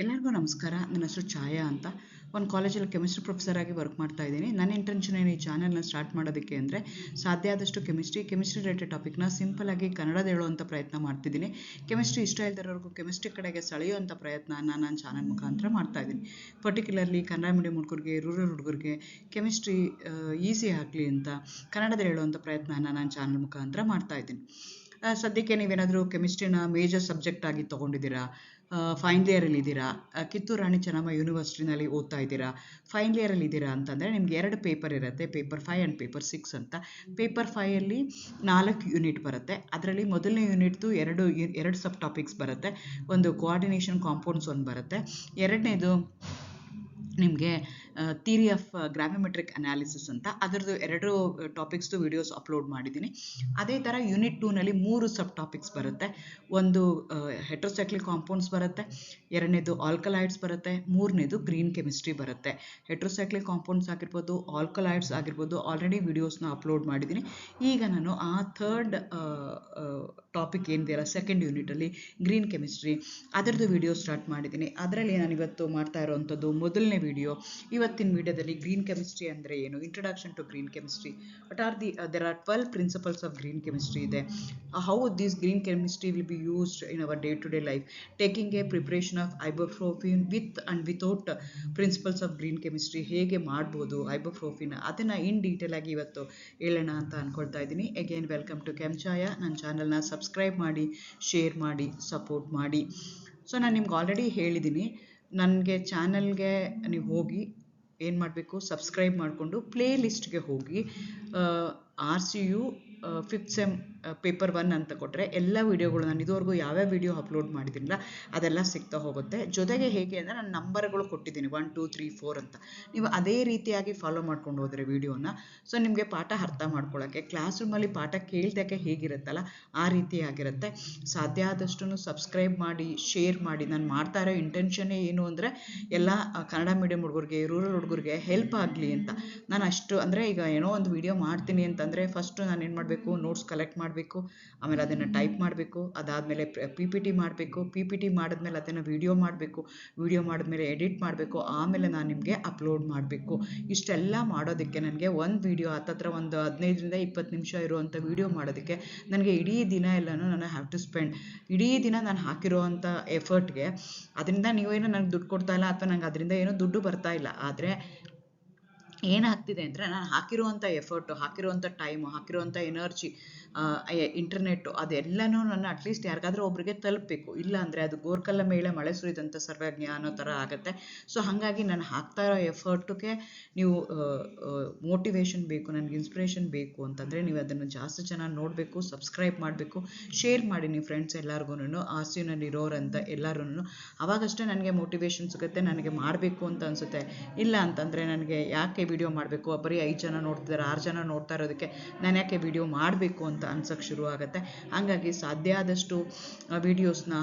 ಎಲ್ಲರಿಗೂ ನಮಸ್ಕಾರ. ನನ್ನ ಹೆಸರು ಛಾಯಾ ಅಂತ. ಒಂದು ಕಾಲೇಜಲ್ಲಿ ಕೆಮಿಸ್ಟ್ರಿ ಪ್ರೊಫೆಸರ್ ಆಗಿ ವರ್ಕ್ ಮಾಡ್ತಾ ಇದ್ದೀನಿ. ನನ್ನ ಇಂಟೆನ್ಷನ್ ಏನು ಈ ಚಾನಲ್ನ ಸ್ಟಾರ್ಟ್ ಮಾಡೋದಕ್ಕೆ ಅಂದರೆ, ಸಾಧ್ಯ ಆದಷ್ಟು ಕೆಮಿಸ್ಟ್ರಿ ರಿಲೇಟೆಡ್ ಟಾಪಿಕ್ನ ಸಿಂಪಲ್ ಆಗಿ ಕನ್ನಡದ ಹೇಳುವಂಥ ಪ್ರಯತ್ನ ಮಾಡ್ತಿದ್ದೀನಿ. ಕೆಮಿಸ್ಟ್ರಿ ಇಷ್ಟ ಇಲ್ದಿರೋರ್ಗೂ ಕೆಮಿಸ್ಟ್ರಿ ಕಡೆಗೆ ಸೆಳೆಯುವಂಥ ಪ್ರಯತ್ನನ ನನ್ನ ಚಾನಲ್ ಮುಖಾಂತರ ಮಾಡ್ತಾ ಇದ್ದೀನಿ. ಪರ್ಟಿಕ್ಯುಲರ್ಲಿ ಕನ್ನಡ ಮೀಡಿಯಂ ಹುಡುಗರಿಗೆ, ರೂರಲ್ ಹುಡುಗರಿಗೆ ಕೆಮಿಸ್ಟ್ರಿ ಈಸಿ ಆಗಲಿ ಅಂತ ಕನ್ನಡದಲ್ಲಿ ಹೇಳುವಂಥ ಪ್ರಯತ್ನನ ನನ್ನ ಚಾನಲ್ ಮುಖಾಂತರ ಮಾಡ್ತಾ ಇದ್ದೀನಿ. ಸದ್ಯಕ್ಕೆ ನೀವೇನಾದರೂ ಕೆಮಿಸ್ಟ್ರಿನ ಮೇಜರ್ ಸಬ್ಜೆಕ್ಟ್ ಆಗಿ ತೊಗೊಂಡಿದ್ದೀರಾ, ಫೈನಲ್ ಇಯರಲ್ಲಿ ಇದ್ದೀರಾ, ಕಿತ್ತೂರು ರಾಣಿ ಚೆನ್ನಮ್ಮ ಯೂನಿವರ್ಸಿಟಿನಲ್ಲಿ ಓದ್ತಾ ಇದ್ದೀರಾ, ಫೈನಲ್ ಇಯರಲ್ಲಿ ಇದ್ದೀರಾ ಅಂತಂದರೆ ನಿಮ್ಗೆ 2 ಪೇಪರ್ ಇರುತ್ತೆ, ಪೇಪರ್ 5 ಆ್ಯಂಡ್ ಪೇಪರ್ 6 ಅಂತ. ಪೇಪರ್ 5ಅಲ್ಲಿ 4 ಯೂನಿಟ್ ಬರುತ್ತೆ. ಅದರಲ್ಲಿ ಮೊದಲನೇ ಯೂನಿಟ್ದು ಎರಡು ಸಬ್ ಟಾಪಿಕ್ಸ್ ಬರುತ್ತೆ. ಒಂದು ಕೋಆರ್ಡಿನೇಷನ್ ಕಾಂಪೌಂಡ್ಸ್ ಒಂದು ಬರುತ್ತೆ. ಎರಡನೇದು ನಿಮಗೆ ಥಿಯರಿ ಆಫ್ ಗ್ರಾವಿಮೆಟ್ರಿಕ್ ಅನಾಲಿಸಿಸ್ ಅಂತ, ಅದರದ್ದು 2 ಟಾಪಿಕ್ಸ್ದು ವಿಡಿಯೋಸ್ ಅಪ್ಲೋಡ್ ಮಾಡಿದ್ದೀನಿ. ಅದೇ ಥರ ಯೂನಿಟ್ 2ನಲ್ಲಿ 3 ಸಬ್ ಟಾಪಿಕ್ಸ್ ಬರುತ್ತೆ. ಒಂದು ಹೆಟ್ರೋಸೈಕ್ಲಿಕ್ ಕಾಂಪೌಂಡ್ಸ್ ಬರುತ್ತೆ, ಎರಡನೇದು ಆಲ್ಕಲಾಯ್ಡ್ಸ್ ಬರುತ್ತೆ, ಮೂರನೇದು ಗ್ರೀನ್ ಕೆಮಿಸ್ಟ್ರಿ ಬರುತ್ತೆ. ಹೆಟ್ರೋಸೈಕ್ಲಿಕ್ ಕಾಂಪೌಂಡ್ಸ್ ಆಗಿರ್ಬೋದು, ಆಲ್ಕಲಾಯ್ಡ್ಸ್ ಆಗಿರ್ಬೋದು, ಆಲ್ರೆಡಿ ವಿಡಿಯೋಸ್ನ ಅಪ್ಲೋಡ್ ಮಾಡಿದ್ದೀನಿ. ಈಗ ನಾನು ಆ ಥರ್ಡ್ ಟಾಪಿಕ್ ಏನಿದೆಯಲ್ಲ ಸೆಕೆಂಡ್ ಯೂನಿಟಲ್ಲಿ ಗ್ರೀನ್ ಕೆಮಿಸ್ಟ್ರಿ, ಅದರದ್ದು ವಿಡಿಯೋ ಸ್ಟಾರ್ಟ್ ಮಾಡಿದ್ದೀನಿ. ಅದರಲ್ಲಿ ನಾನು ಇವತ್ತು ಮಾಡ್ತಾ ಇರೋವಂಥದ್ದು ಮೊದಲನೇ ವಿಡಿಯೋ. ಇವತ್ತಿನ ವಿಡಿಯೋದಲ್ಲಿ ಗ್ರೀನ್ ಕೆಮಿಸ್ಟ್ರಿ ಅಂದರೆ ಏನು, introduction to green chemistry, what are the there are 12 principles of green chemistry ಇದೆ, how this green chemistry will be used in our day to day life, taking a preparation of ibuprofen with and without principles of green chemistry ಹೇಗೆ ಮಾಡ್ಬೋದು ಐಬುಪ್ರೋಫಿನ್, ಅದನ್ನು in detail ಆಗಿ ಇವತ್ತು ಹೇಳೋಣ ಅಂತ ಅಂದ್ಕೊಳ್ತಾ ಇದ್ದೀನಿ. ಅಗೇನ್ ವೆಲ್ಕಮ್ ಟು ಕೆಮ್ಚಾಯ. ನನ್ನ ಚಾನಲ್ನ ಸಬ್ಸ್ಕ್ರೈಬ್ ಮಾಡಿ, ಶೇರ್ ಮಾಡಿ, ಸಪೋರ್ಟ್ ಮಾಡಿ. ಸೊ ನಾನು ನಿಮ್ಗೆ ಆಲ್ರೆಡಿ ಹೇಳಿದ್ದೀನಿ, ನನಗೆ ಚಾನಲ್ಗೆ ನೀವು ಹೋಗಿ ಏನು ಮಾಡಬೇಕು, ಸಬ್ಸ್ಕ್ರೈಬ್ ಮಾಡಿಕೊಂಡು ಪ್ಲೇ ಲಿಸ್ಟ್ಗೆ ಹೋಗಿ RCU 5th ಸೆಮ್ ಪೇಪರ್ 1 ಅಂತ ಕೊಟ್ಟರೆ ಎಲ್ಲ ವೀಡಿಯೋಗಳು ನಾನು ಇದುವರೆಗೂ ಯಾವ್ಯಾವ ವೀಡಿಯೋ ಅಪ್ಲೋಡ್ ಮಾಡಿದ್ದೀನಿಲ್ಲ ಅದೆಲ್ಲ ಸಿಗ್ತಾ ಹೋಗುತ್ತೆ. ಜೊತೆಗೆ ಹೇಗೆ ಅಂದರೆ ನಾನು ನಂಬರ್ಗಳು ಕೊಟ್ಟಿದ್ದೀನಿ 1 2 3 4 ಅಂತ. ನೀವು ಅದೇ ರೀತಿಯಾಗಿ ಫಾಲೋ ಮಾಡ್ಕೊಂಡು ಹೋದರೆ ವೀಡಿಯೋನ, ಸೊ ನಿಮಗೆ ಪಾಠ ಅರ್ಥ ಮಾಡ್ಕೊಳ್ಳೋಕ್ಕೆ, ಕ್ಲಾಸ್ ರೂಮಲ್ಲಿ ಪಾಠ ಕೇಳ್ದಕ್ಕೆ ಹೇಗಿರುತ್ತಲ್ಲ ಆ ರೀತಿಯಾಗಿರುತ್ತೆ. ಸಾಧ್ಯ ಆದಷ್ಟು ಸಬ್ಸ್ಕ್ರೈಬ್ ಮಾಡಿ, ಶೇರ್ ಮಾಡಿ. ನಾನು ಮಾಡ್ತಾ ಇರೋ ಇಂಟೆನ್ಷನ್ನೇ ಏನು ಅಂದರೆ ಎಲ್ಲ ಕನ್ನಡ ಮೀಡಿಯಂ ಹುಡುಗರಿಗೆ, ರೂರಲ್ ಹುಡುಗರಿಗೆ ಹೆಲ್ಪ್ ಆಗಲಿ ಅಂತ. ನಾನು ಅಷ್ಟು ಅಂದರೆ ಈಗ ಏನೋ ಒಂದು ವಿಡಿಯೋ ಮಾಡ್ತೀನಿ ಅಂತಂದರೆ ಫಸ್ಟು ನಾನು ಏನು ಮಾಡಬೇಕು, ನೋಟ್ಸ್ ಕಲೆಕ್ಟ್ ಮಾಡಬೇಕು, ಆಮೇಲೆ ಅದನ್ನು ಟೈಪ್ ಮಾಡಬೇಕು, ಅದಾದಮೇಲೆ PPT ಮಾಡಬೇಕು, PPT ಮಾಡಿದ್ಮೇಲೆ ಅದನ್ನು ವಿಡಿಯೋ ಮಾಡಬೇಕು, ವಿಡಿಯೋ ಮಾಡಿದ್ಮೇಲೆ ಎಡಿಟ್ ಮಾಡಬೇಕು, ಆಮೇಲೆ ನಾನು ನಿಮಗೆ ಅಪ್ಲೋಡ್ ಮಾಡಬೇಕು. ಇಷ್ಟೆಲ್ಲ ಮಾಡೋದಕ್ಕೆ ನನಗೆ ಒಂದು ವಿಡಿಯೋ ಹತ್ತತ್ರ ಒಂದು 15ರಿಂದ 20 ನಿಮಿಷ ಇರುವಂಥ ವಿಡಿಯೋ ಮಾಡೋದಕ್ಕೆ ನನಗೆ ಇಡೀ ದಿನ ಎಲ್ಲನೂ ನಾನು ಹ್ಯಾವ್ ಟು ಸ್ಪೆಂಡ್. ಇಡೀ ದಿನ ನಾನು ಹಾಕಿರೋವಂಥ ಎಫರ್ಟ್ಗೆ ಅದರಿಂದ ನೀವೇನು ನನಗೆ ದುಡ್ಡು ಕೊಡ್ತಾ ಇಲ್ಲ, ಅಥವಾ ನಂಗೆ ಅದರಿಂದ ಏನೂ ದುಡ್ಡು ಬರ್ತಾ ಇಲ್ಲ. ಆದರೆ ಏನಾಗ್ತಿದೆ ಅಂದರೆ ನಾನು ಹಾಕಿರುವಂಥ ಎಫರ್ಟು, ಹಾಕಿರುವಂಥ ಟೈಮು, ಹಾಕಿರುವಂಥ ಎನರ್ಜಿ, ಇಂಟರ್ನೆಟ್ಟು, ಅದೆಲ್ಲನೂ ನನ್ನ ಅಟ್ಲೀಸ್ಟ್ ಯಾರಿಗಾದ್ರೂ ಒಬ್ರಿಗೆ ತಲುಪಬೇಕು. ಇಲ್ಲ ಅಂದರೆ ಅದು ಗೋರ್ಕಲ್ಲ ಮೇಲೆ ಮಳೆ ಸುರಿದಂಥ ಸರ್ವಜ್ಞ ಅನ್ನೋ ಥರ ಆಗುತ್ತೆ. ಸೊ ಹಾಗಾಗಿ ನಾನು ಹಾಕ್ತಾ ಇರೋ ಎಫರ್ಟ್ಗೆ ನೀವು ಮೋಟಿವೇಶನ್ ಬೇಕು, ನನಗೆ ಇನ್ಸ್ಪಿರೇಷನ್ ಬೇಕು ಅಂತಂದರೆ ನೀವು ಅದನ್ನು ಜಾಸ್ತಿ ಜನ ನೋಡಬೇಕು, ಸಬ್ಸ್ಕ್ರೈಬ್ ಮಾಡಬೇಕು, ಶೇರ್ ಮಾಡಿ ನಿಮ್ಮ ಫ್ರೆಂಡ್ಸ್ ಎಲ್ಲರಿಗೂ, RCUನಲ್ಲಿ ಇರೋರಂತ ಎಲ್ಲರೂ. ಅವಾಗಷ್ಟೇ ನನಗೆ ಮೋಟಿವೇಶನ್ ಸಿಗುತ್ತೆ, ನನಗೆ ಮಾಡಬೇಕು ಅಂತ ಅನಿಸುತ್ತೆ. ಇಲ್ಲ ಅಂತಂದರೆ ನನಗೆ ಯಾಕೆ ವಿಡಿಯೋ ಮಾಡಬೇಕು, ಬರೀ 5 ಜನ ನೋಡ್ತಿದ್ದಾರೆ, 6 ಜನ ನೋಡ್ತಾ ಇರೋದಕ್ಕೆ ನಾನು ಯಾಕೆ ವಿಡಿಯೋ ಮಾಡಬೇಕು ಅಂತ ಅನ್ಸೋಕ್ಕೆ ಶುರು ಆಗುತ್ತೆ. ಹಾಗಾಗಿ ಸಾಧ್ಯ ಆದಷ್ಟು ವಿಡಿಯೋಸ್ನ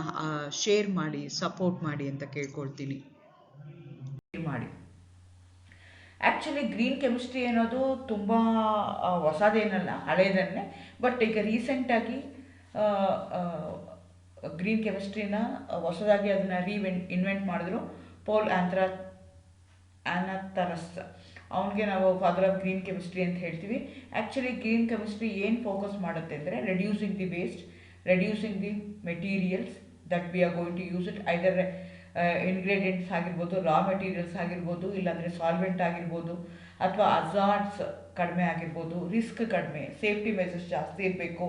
ಶೇರ್ ಮಾಡಿ, ಸಪೋರ್ಟ್ ಮಾಡಿ ಅಂತ ಕೇಳ್ಕೊಳ್ತೀನಿ. ಮಾಡಿ. ಆ್ಯಕ್ಚುಲಿ ಗ್ರೀನ್ ಕೆಮಿಸ್ಟ್ರಿ ಅನ್ನೋದು ತುಂಬ ಹೊಸದೇನಲ್ಲ, ಹಳೇದನ್ನೇ. ಬಟ್ ಈಗ ರೀಸೆಂಟಾಗಿ ಗ್ರೀನ್ ಕೆಮಿಸ್ಟ್ರಿನ ಹೊಸದಾಗಿ ಅದನ್ನು ಇನ್ವೆಂಟ್ ಮಾಡಿದ್ರು ಪೌಲ್ ಆನಥರಸ್. ಅವನಿಗೆ ನಾವು ಫಾದರ್ ಆಫ್ ಗ್ರೀನ್ ಕೆಮಿಸ್ಟ್ರಿ ಅಂತ ಹೇಳ್ತೀವಿ. ಆ್ಯಕ್ಚುಲಿ ಗ್ರೀನ್ ಕೆಮಿಸ್ಟ್ರಿ ಏನು ಫೋಕಸ್ ಮಾಡುತ್ತೆ ಅಂದರೆ reducing the waste, reducing the materials that we are going to use it, either ingredients ಆಗಿರ್ಬೋದು, ರಾ ಮೆಟೀರಿಯಲ್ಸ್ ಆಗಿರ್ಬೋದು, ಇಲ್ಲಾಂದರೆ ಸಾಲ್ವೆಂಟ್ ಆಗಿರ್ಬೋದು, ಅಥವಾ ಅಜಾರ್ಟ್ಸ್ ಕಡಿಮೆ ಆಗಿರ್ಬೋದು, ರಿಸ್ಕ್ ಕಡಿಮೆ, ಸೇಫ್ಟಿ ಮೆಜರ್ಸ್ ಜಾಸ್ತಿ ಇರಬೇಕು,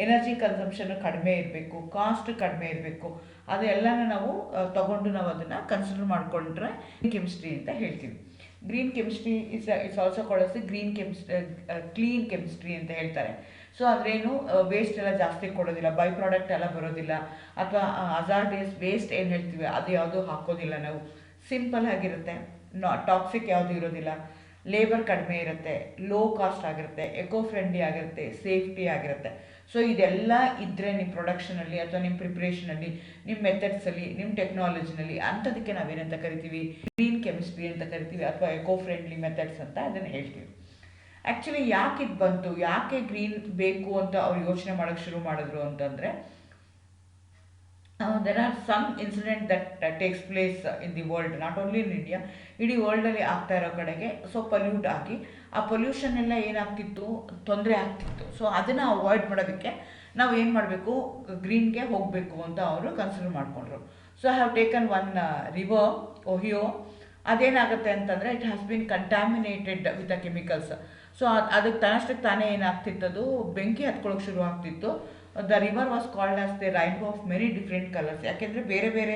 ಎನರ್ಜಿ ಕನ್ಸಂಪ್ಷನ್ ಕಡಿಮೆ ಇರಬೇಕು, ಕಾಸ್ಟ್ ಕಡಿಮೆ ಇರಬೇಕು. ಅದೆಲ್ಲನೂ ನಾವು ತಗೊಂಡು ನಾವು ಅದನ್ನು ಕನ್ಸಿಡರ್ ಮಾಡಿಕೊಂಡ್ರೆ ಕೆಮಿಸ್ಟ್ರಿ ಅಂತ ಹೇಳ್ತೀವಿ. Green chemistry it's also called green chemistry, clean chemistry ಅಂತ ಹೇಳ್ತಾರೆ. ಸೊ ಅದ್ರೇನು ವೇಸ್ಟ್ ಎಲ್ಲ ಜಾಸ್ತಿ ಕೊಡೋದಿಲ್ಲ, ಬೈ ಪ್ರಾಡಕ್ಟ್ ಎಲ್ಲ ಬರೋದಿಲ್ಲ, ಅಥವಾ ಅಜಾರ್ಡಸ್ ವೇಸ್ಟ್ ಏನು ಹೇಳ್ತೀವಿ ಅದು ಯಾವುದೂ ಹಾಕೋದಿಲ್ಲ ನಾವು. ಸಿಂಪಲ್ ಆಗಿರುತ್ತೆ, ಟಾಕ್ಸಿಕ್ ಯಾವುದೂ ಇರೋದಿಲ್ಲ, ಲೇಬರ್ ಕಡಿಮೆ ಇರುತ್ತೆ, ಲೋ ಕಾಸ್ಟ್ ಆಗಿರುತ್ತೆ, ಎಕೋ ಫ್ರೆಂಡ್ಲಿ ಆಗಿರುತ್ತೆ, ಸೇಫ್ಟಿ ಆಗಿರುತ್ತೆ. ಸೊ ಇದೆಲ್ಲ ಇದ್ದರೆ ನಿಮ್ಮ ಪ್ರೊಡಕ್ಷನಲ್ಲಿ ಅಥವಾ ನಿಮ್ಮ ಪ್ರಿಪ್ರೇಷನಲ್ಲಿ, ನಿಮ್ಮ ಮೆಥಡ್ಸಲ್ಲಿ, ನಿಮ್ಮ ಟೆಕ್ನಾಲಜಿನಲ್ಲಿ, ಅಂಥದಕ್ಕೆ ನಾವೇನಂತ ಕರಿತೀವಿ, ಗ್ರೀನ್ ಕೆಮಿಸ್ಟ್ರಿ ಅಂತ ಕರಿತೀವಿ, ಅಥವಾ ಎಕೋ ಫ್ರೆಂಡ್ಲಿ ಮೆಥಡ್ಸ್ ಅಂತ ಅದನ್ನು ಹೇಳ್ತೀವಿ. ಆ್ಯಕ್ಚುಲಿ ಯಾಕೆ ಇದು ಬಂತು, ಯಾಕೆ ಗ್ರೀನ್ ಬೇಕು ಅಂತ ಅವ್ರು ಯೋಚನೆ ಮಾಡೋಕ್ಕೆ ಶುರು ಮಾಡಿದ್ರು ಅಂತಂದರೆ, There are some incident that takes place in the world, not only in India, ಇಡೀ ವರ್ಲ್ಡಲ್ಲಿ ಆಗ್ತಾ ಇರೋ ಕಡೆಗೆ ಸೊ ಪಲ್ಯೂಟ್ ಆಗಿ ಆ ಪೊಲ್ಯೂಷನ್ ಎಲ್ಲ ಏನಾಗ್ತಿತ್ತು, ತೊಂದರೆ ಆಗ್ತಿತ್ತು. ಸೊ ಅದನ್ನು ಅವಾಯ್ಡ್ ಮಾಡೋದಕ್ಕೆ ನಾವು ಏನು ಮಾಡಬೇಕು, ಗ್ರೀನ್ಗೆ ಹೋಗಬೇಕು ಅಂತ ಅವರು ಕನ್ಸಿಡರ್ ಮಾಡಿಕೊಂಡ್ರು. So I have taken one river Ohio. ಅದೇನಾಗುತ್ತೆ ಅಂತಂದರೆ it has been contaminated with the chemicals. So ಅದಕ್ಕೆ ತನ್ನಷ್ಟಕ್ಕೆ ತಾನೇ ಏನಾಗ್ತಿತ್ತದು, ಬೆಂಕಿ ಹತ್ಕೊಳ್ಳೋಕೆ ಶುರು ಆಗ್ತಿತ್ತು. The river was called as the rainbow of many different colours. ಯಾಕೆಂದರೆ ಬೇರೆ ಬೇರೆ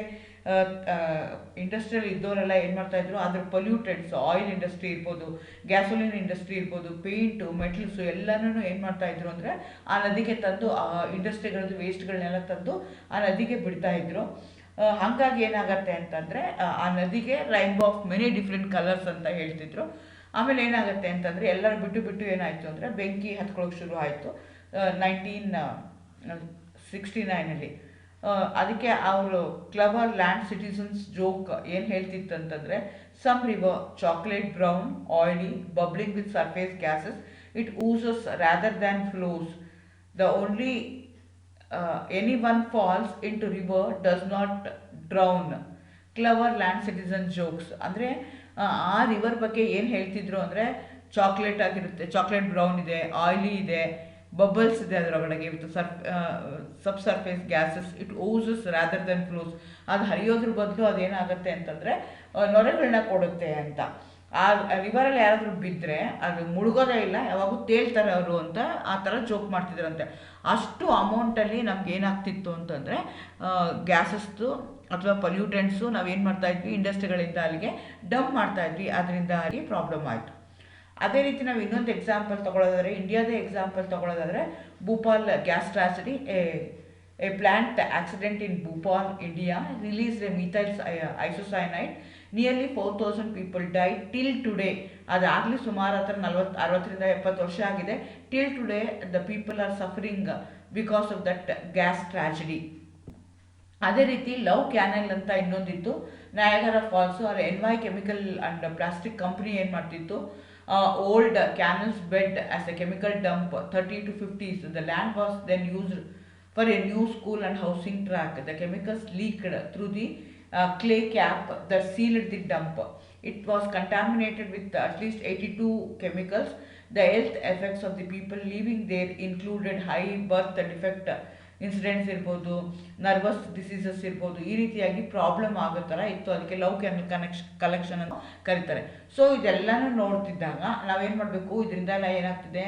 ಇಂಡಸ್ಟ್ರಿಯಲ್ ಇದ್ದವರೆಲ್ಲ ಏನು ಮಾಡ್ತಾಯಿದ್ರು, ಅದ್ರ ಪೊಲ್ಯೂಟೆಡ್ಸ್, ಆಯಿಲ್ ಇಂಡಸ್ಟ್ರಿ ಇರ್ಬೋದು, ಗ್ಯಾಸೋಲಿನ್ ಇಂಡಸ್ಟ್ರಿ ಇರ್ಬೋದು, ಪೇಂಟು, ಮೆಟಲ್ಸು ಎಲ್ಲನೂ ಏನು ಮಾಡ್ತಾಯಿದ್ರು ಅಂದರೆ ಆ ನದಿಗೆ ತಂದು ಆ ಇಂಡಸ್ಟ್ರಿಗಳದ್ದು ವೇಸ್ಟ್ಗಳನ್ನೆಲ್ಲ ತಂದು ಆ ನದಿಗೆ ಬಿಡ್ತಾಯಿದ್ರು. ಹಾಗಾಗಿ ಏನಾಗತ್ತೆ ಅಂತಂದರೆ ಆ ನದಿಗೆ rainbow of many different colours ಅಂತ ಹೇಳ್ತಿದ್ರು. ಆಮೇಲೆ ಏನಾಗುತ್ತೆ ಅಂತಂದರೆ ಎಲ್ಲರೂ ಬಿಟ್ಟು ಬಿಟ್ಟು ಏನಾಯಿತು ಅಂದರೆ ಬೆಂಕಿ ಹತ್ಕೊಳ್ಳೋಕೆ ಶುರು ಆಯಿತು 1969. ಅದಕ್ಕೆ ಅವರು ಕ್ಲವರ್ ಲ್ಯಾಂಡ್ ಸಿಟಿಸನ್ಸ್ ಜೋಕ್ ಏನು ಹೇಳ್ತಿತ್ತು ಅಂತಂದರೆ, some river chocolate brown oily bubbling with surface gases, it ooses rather than flows. The only anyone falls into river does not drown. Cleveland citizen jokes ಅಂದರೆ ಆ river ಬಗ್ಗೆ ಏನು ಹೇಳ್ತಿದ್ರು ಅಂದರೆ, chocolate ಆಗಿರುತ್ತೆ, ಚಾಕ್ಲೇಟ್ ಬ್ರೌನ್ ಇದೆ, oily ಇದೆ, bubbles ಇದೆ ಅದರೊಳಗಡೆ with sub surface gases, it oozes rather than flows. ಅದು ಹರಿಯೋದ್ರ ಬದಲು ಅದೇನಾಗುತ್ತೆ ಅಂತಂದರೆ ನೊರೆಗಳನ್ನ ಕೊಡುತ್ತೆ ಅಂತ. ಆ ರಿವರಲ್ಲಿ ಯಾರಾದರೂ ಬಿದ್ದರೆ ಅದು ಮುಳುಗೋದೇ ಇಲ್ಲ, ಯಾವಾಗೂ ತೇಳ್ತಾರೆ ಅವರು ಅಂತ ಆ ಥರ ಜೋಕ್ ಮಾಡ್ತಿದ್ರಂತೆ. ಅಷ್ಟು ಅಮೌಂಟಲ್ಲಿ ನಮ್ಗೆ ಏನಾಗ್ತಿತ್ತು ಅಂತಂದರೆ ಗ್ಯಾಸಸ್ದು ಅಥವಾ ಪೊಲ್ಯೂಟೆಂಟ್ಸು ನಾವೇನು ಮಾಡ್ತಾಯಿದ್ವಿ, ಇಂಡಸ್ಟ್ರಿಗಳಿಂದ ಅಲ್ಲಿಗೆ ಡಂಪ್ ಮಾಡ್ತಾಯಿದ್ವಿ, ಅದರಿಂದ ಅಲ್ಲಿ ಪ್ರಾಬ್ಲಮ್ ಆಯಿತು. ಅದೇ ರೀತಿ ನಾವು ಇನ್ನೊಂದು ಎಕ್ಸಾಂಪಲ್ ತೊಗೊಳ್ಳೋದಾದರೆ, ಇಂಡಿಯಾದೇ ಎಕ್ಸಾಂಪಲ್ ತೊಗೊಳ್ಳೋದಾದರೆ Bhopal gas tragedy. A plant accident in Bhopal, India release a methyl isocyanide. Nearly 4,000 people died till today. ಅದಾಗಲಿ ಸುಮಾರು ಹತ್ರ 60-70 ವರ್ಷ ಆಗಿದೆ. Till today the people are suffering because of that gas tragedy. ಅದೇ ರೀತಿ ಲವ್ ಕ್ಯಾನಲ್ ಅಂತ ಇನ್ನೊಂದಿತ್ತು, ನಯಾಗರ ಫಾಲ್ಸು. ಅಲ್ಲಿ NY chemical and plastic company ಏನು ಮಾಡ್ತಿತ್ತು, old canals bed as a chemical dump 30 to 50s. The land was then used for a new school and housing track. The chemicals leaked through the clay cap that sealed the dump. It was contaminated with at least 82 chemicals. The health effects of the people living there included high birth defect incidents ಇರ್ಬೋದು, nervous diseases ಇರ್ಬೋದು. ಈ ರೀತಿಯಾಗಿ problem ಆಗೋ ಥರ ಇತ್ತು. ಅದಕ್ಕೆ love canal collection ಅಂತ ಕರೀತಾರೆ. ಸೊ ಇದೆಲ್ಲನೂ ನೋಡ್ತಿದ್ದಾಗ ನಾವೇನು ಮಾಡಬೇಕು, ಇದರಿಂದೆಲ್ಲ ಏನಾಗ್ತಿದೆ,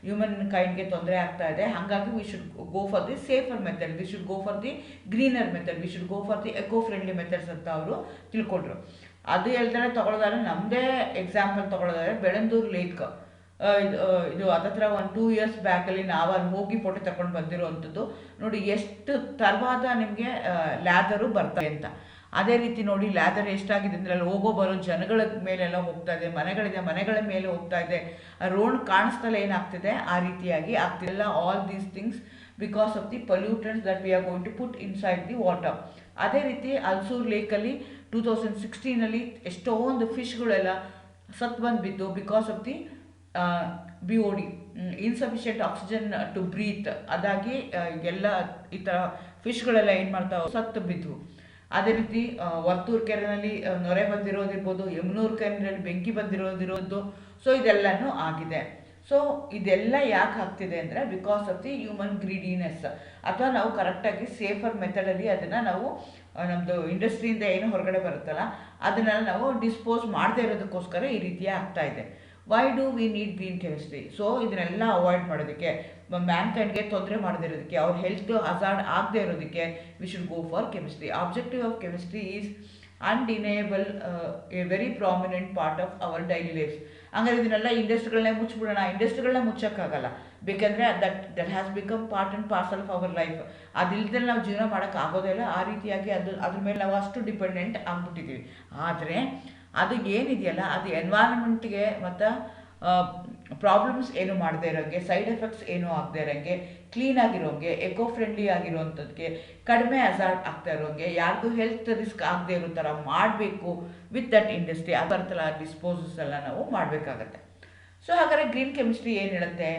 ಹ್ಯೂಮನ್ ಕೈಂಡ್ಗೆ ತೊಂದರೆ ಆಗ್ತಾ ಇದೆ. ಹಾಗಾಗಿ we should go for the safer method, we should go for the greener method, we should go for the eco friendly methods ಅಂತ ಅವರು ತಿಳ್ಕೊಂಡ್ರು. ಅದು ಹೇಳ್ತಾರೆ. ತೊಗೊಳೋದಾದ್ರೆ ನಮ್ಮದೇ ಎಕ್ಸಾಂಪಲ್ ತೊಗೊಳೋದಾದ್ರೆ ಬೆಳಂದೂರು ಲೇಕ್, ಇದು ಅದತ್ರ ಒಂದು 2 years ಬ್ಯಾಕಲ್ಲಿ ನಾವು ಅಲ್ಲಿ ಹೋಗಿ ಫೋಟೋ ತಗೊಂಡು ಬಂದಿರೋವಂಥದ್ದು. ನೋಡಿ ಎಷ್ಟು ಥರವಾದ ನಿಮಗೆ ಲ್ಯಾದರು ಬರ್ತದೆ ಅಂತ. ಅದೇ ರೀತಿ ನೋಡಿ ಲ್ಯಾದರ್ ಎಷ್ಟಾಗಿದೆ ಅಂದರೆ ಅಲ್ಲಿ ಹೋಗೋ ಬರೋ ಜನಗಳ ಮೇಲೆಲ್ಲ ಹೋಗ್ತಾ ಇದೆ, ಮನೆಗಳಿದೆ ಮನೆಗಳ ಮೇಲೆ ಹೋಗ್ತಾ ಇದೆ, ರೋಡ್ ಕಾಣಿಸ್ತಲ್ಲ ಏನಾಗ್ತಿದೆ ಆ ರೀತಿಯಾಗಿ ಆಗ್ತಿಲ್ಲ. All these things because of the pollutants that we are going to put inside the water. ಅದೇ ರೀತಿ ಅಲ್ಸೂರ್ ಲೇಕಲ್ಲಿ 2016 ಎಷ್ಟೊಂದು ಫಿಶ್ಗಳೆಲ್ಲ ಸತ್ತು ಬಂದುಬಿದ್ದು because of the BOD, insufficient oxygen to breathe. ಅದಾಗಿ ಎಲ್ಲ ಈ ಥರ ಫಿಶ್ಗಳೆಲ್ಲ ಏನು ಮಾಡ್ತಾವೆ, ಸತ್ತು ಬಿದ್ದವು. ಅದೇ ರೀತಿ ವರ್ತೂರು ಕೆರೆಯಲ್ಲಿ ನೊರೆ ಬಂದಿರೋದಿರ್ಬೋದು, ಯಮುನೂರು ಕೆರೆಯಲ್ಲಿ ಬೆಂಕಿ ಬಂದಿರೋದಿರೋದು. ಸೊ ಇದೆಲ್ಲನೂ ಆಗಿದೆ. ಸೊ ಇದೆಲ್ಲ ಯಾಕೆ ಆಗ್ತಿದೆ ಅಂದರೆ because of the human greediness. ಅಥವಾ ನಾವು ಕರೆಕ್ಟಾಗಿ ಸೇಫರ್ ಮೆಥಡಲ್ಲಿ ಅದನ್ನು ನಾವು ನಮ್ಮದು ಇಂಡಸ್ಟ್ರಿಯಿಂದ ಏನು ಹೊರಗಡೆ ಬರುತ್ತಲ್ಲ ಅದನ್ನೆಲ್ಲ ನಾವು ಡಿಸ್ಪೋಸ್ ಮಾಡದೇ ಇರೋದಕ್ಕೋಸ್ಕರ ಈ ರೀತಿ ಆಗ್ತಾ ಇದೆ. Why do we need green chemistry? So ಇದನ್ನೆಲ್ಲ ಅವಾಯ್ಡ್ ಮಾಡೋದಕ್ಕೆ, ಮ್ಯಾನ್ಕೈಂಡ್ಗೆ ತೊಂದರೆ ಮಾಡದೇ ಇರೋದಕ್ಕೆ, ಅವ್ರ ಹೆಲ್ತ್ ಹಜಾರ್ಡ್ ಆಗದೆ ಇರೋದಕ್ಕೆ we should go for chemistry. Objective of chemistry is undeniable, a very prominent part of our daily lifes. ಹಂಗಾರೆ ಇದನ್ನೆಲ್ಲ ಇಂಡಸ್ಟ್ರಿಗಳನ್ನೇ ಮುಚ್ಚಿಬಿಡೋಣ, ಇಂಡಸ್ಟ್ರಿಗಳನ್ನ ಮುಚ್ಚೋಕ್ಕಾಗಲ್ಲ. ಬೇಕಂದರೆ that has become part and parcel of our life. ಅದಿಲ್ಲದೆ ನಾವು ಜೀವನ ಮಾಡೋಕ್ಕೆ ಆಗೋದಿಲ್ಲ. ಆ ರೀತಿಯಾಗಿ ಅದ್ರ ಮೇಲೆ ನಾವು ಅಷ್ಟು ಡಿಪೆಂಡೆಂಟ್ ಆಗ್ಬಿಟ್ಟಿದ್ದೀವಿ. ಆದರೆ ಅದು ಏನಿದೆಯಲ್ಲ ಅದು ಎನ್ವೈರನ್ಮೆಂಟ್ಗೆ ಮತ್ತು ಪ್ರಾಬ್ಲಮ್ಸ್ ಏನು ಮಾಡದೇ ಇರೋಂಗೆ, ಸೈಡ್ ಎಫೆಕ್ಟ್ಸ್ ಏನೂ ಆಗದೆ ಇರೋಂಗೆ, ಕ್ಲೀನಾಗಿರೋಂಗೆ, ಎಕೋ ಫ್ರೆಂಡ್ಲಿ ಆಗಿರೋವಂಥದ್ದಕ್ಕೆ, ಕಡಿಮೆ ಹಜಾರ್ಡ್ ಆಗ್ತಾ ಇರೋಂಗೆ, ಯಾರಿಗೂ ಹೆಲ್ತ್ ರಿಸ್ಕ್ ಆಗದೆ ಇರೋ ಥರ ಮಾಡಬೇಕು ವಿತ್ ದಟ್ ಇಂಡಸ್ಟ್ರಿ. ಆ ಬರ್ತಲ್ಲ ಡಿಸ್ಪೋಸಸ್ ಎಲ್ಲ ನಾವು ಮಾಡಬೇಕಾಗತ್ತೆ. ಸೊ ಹಾಗಾದರೆ ಗ್ರೀನ್ ಕೆಮಿಸ್ಟ್ರಿ ಏನು ಹೇಳುತ್ತೆ?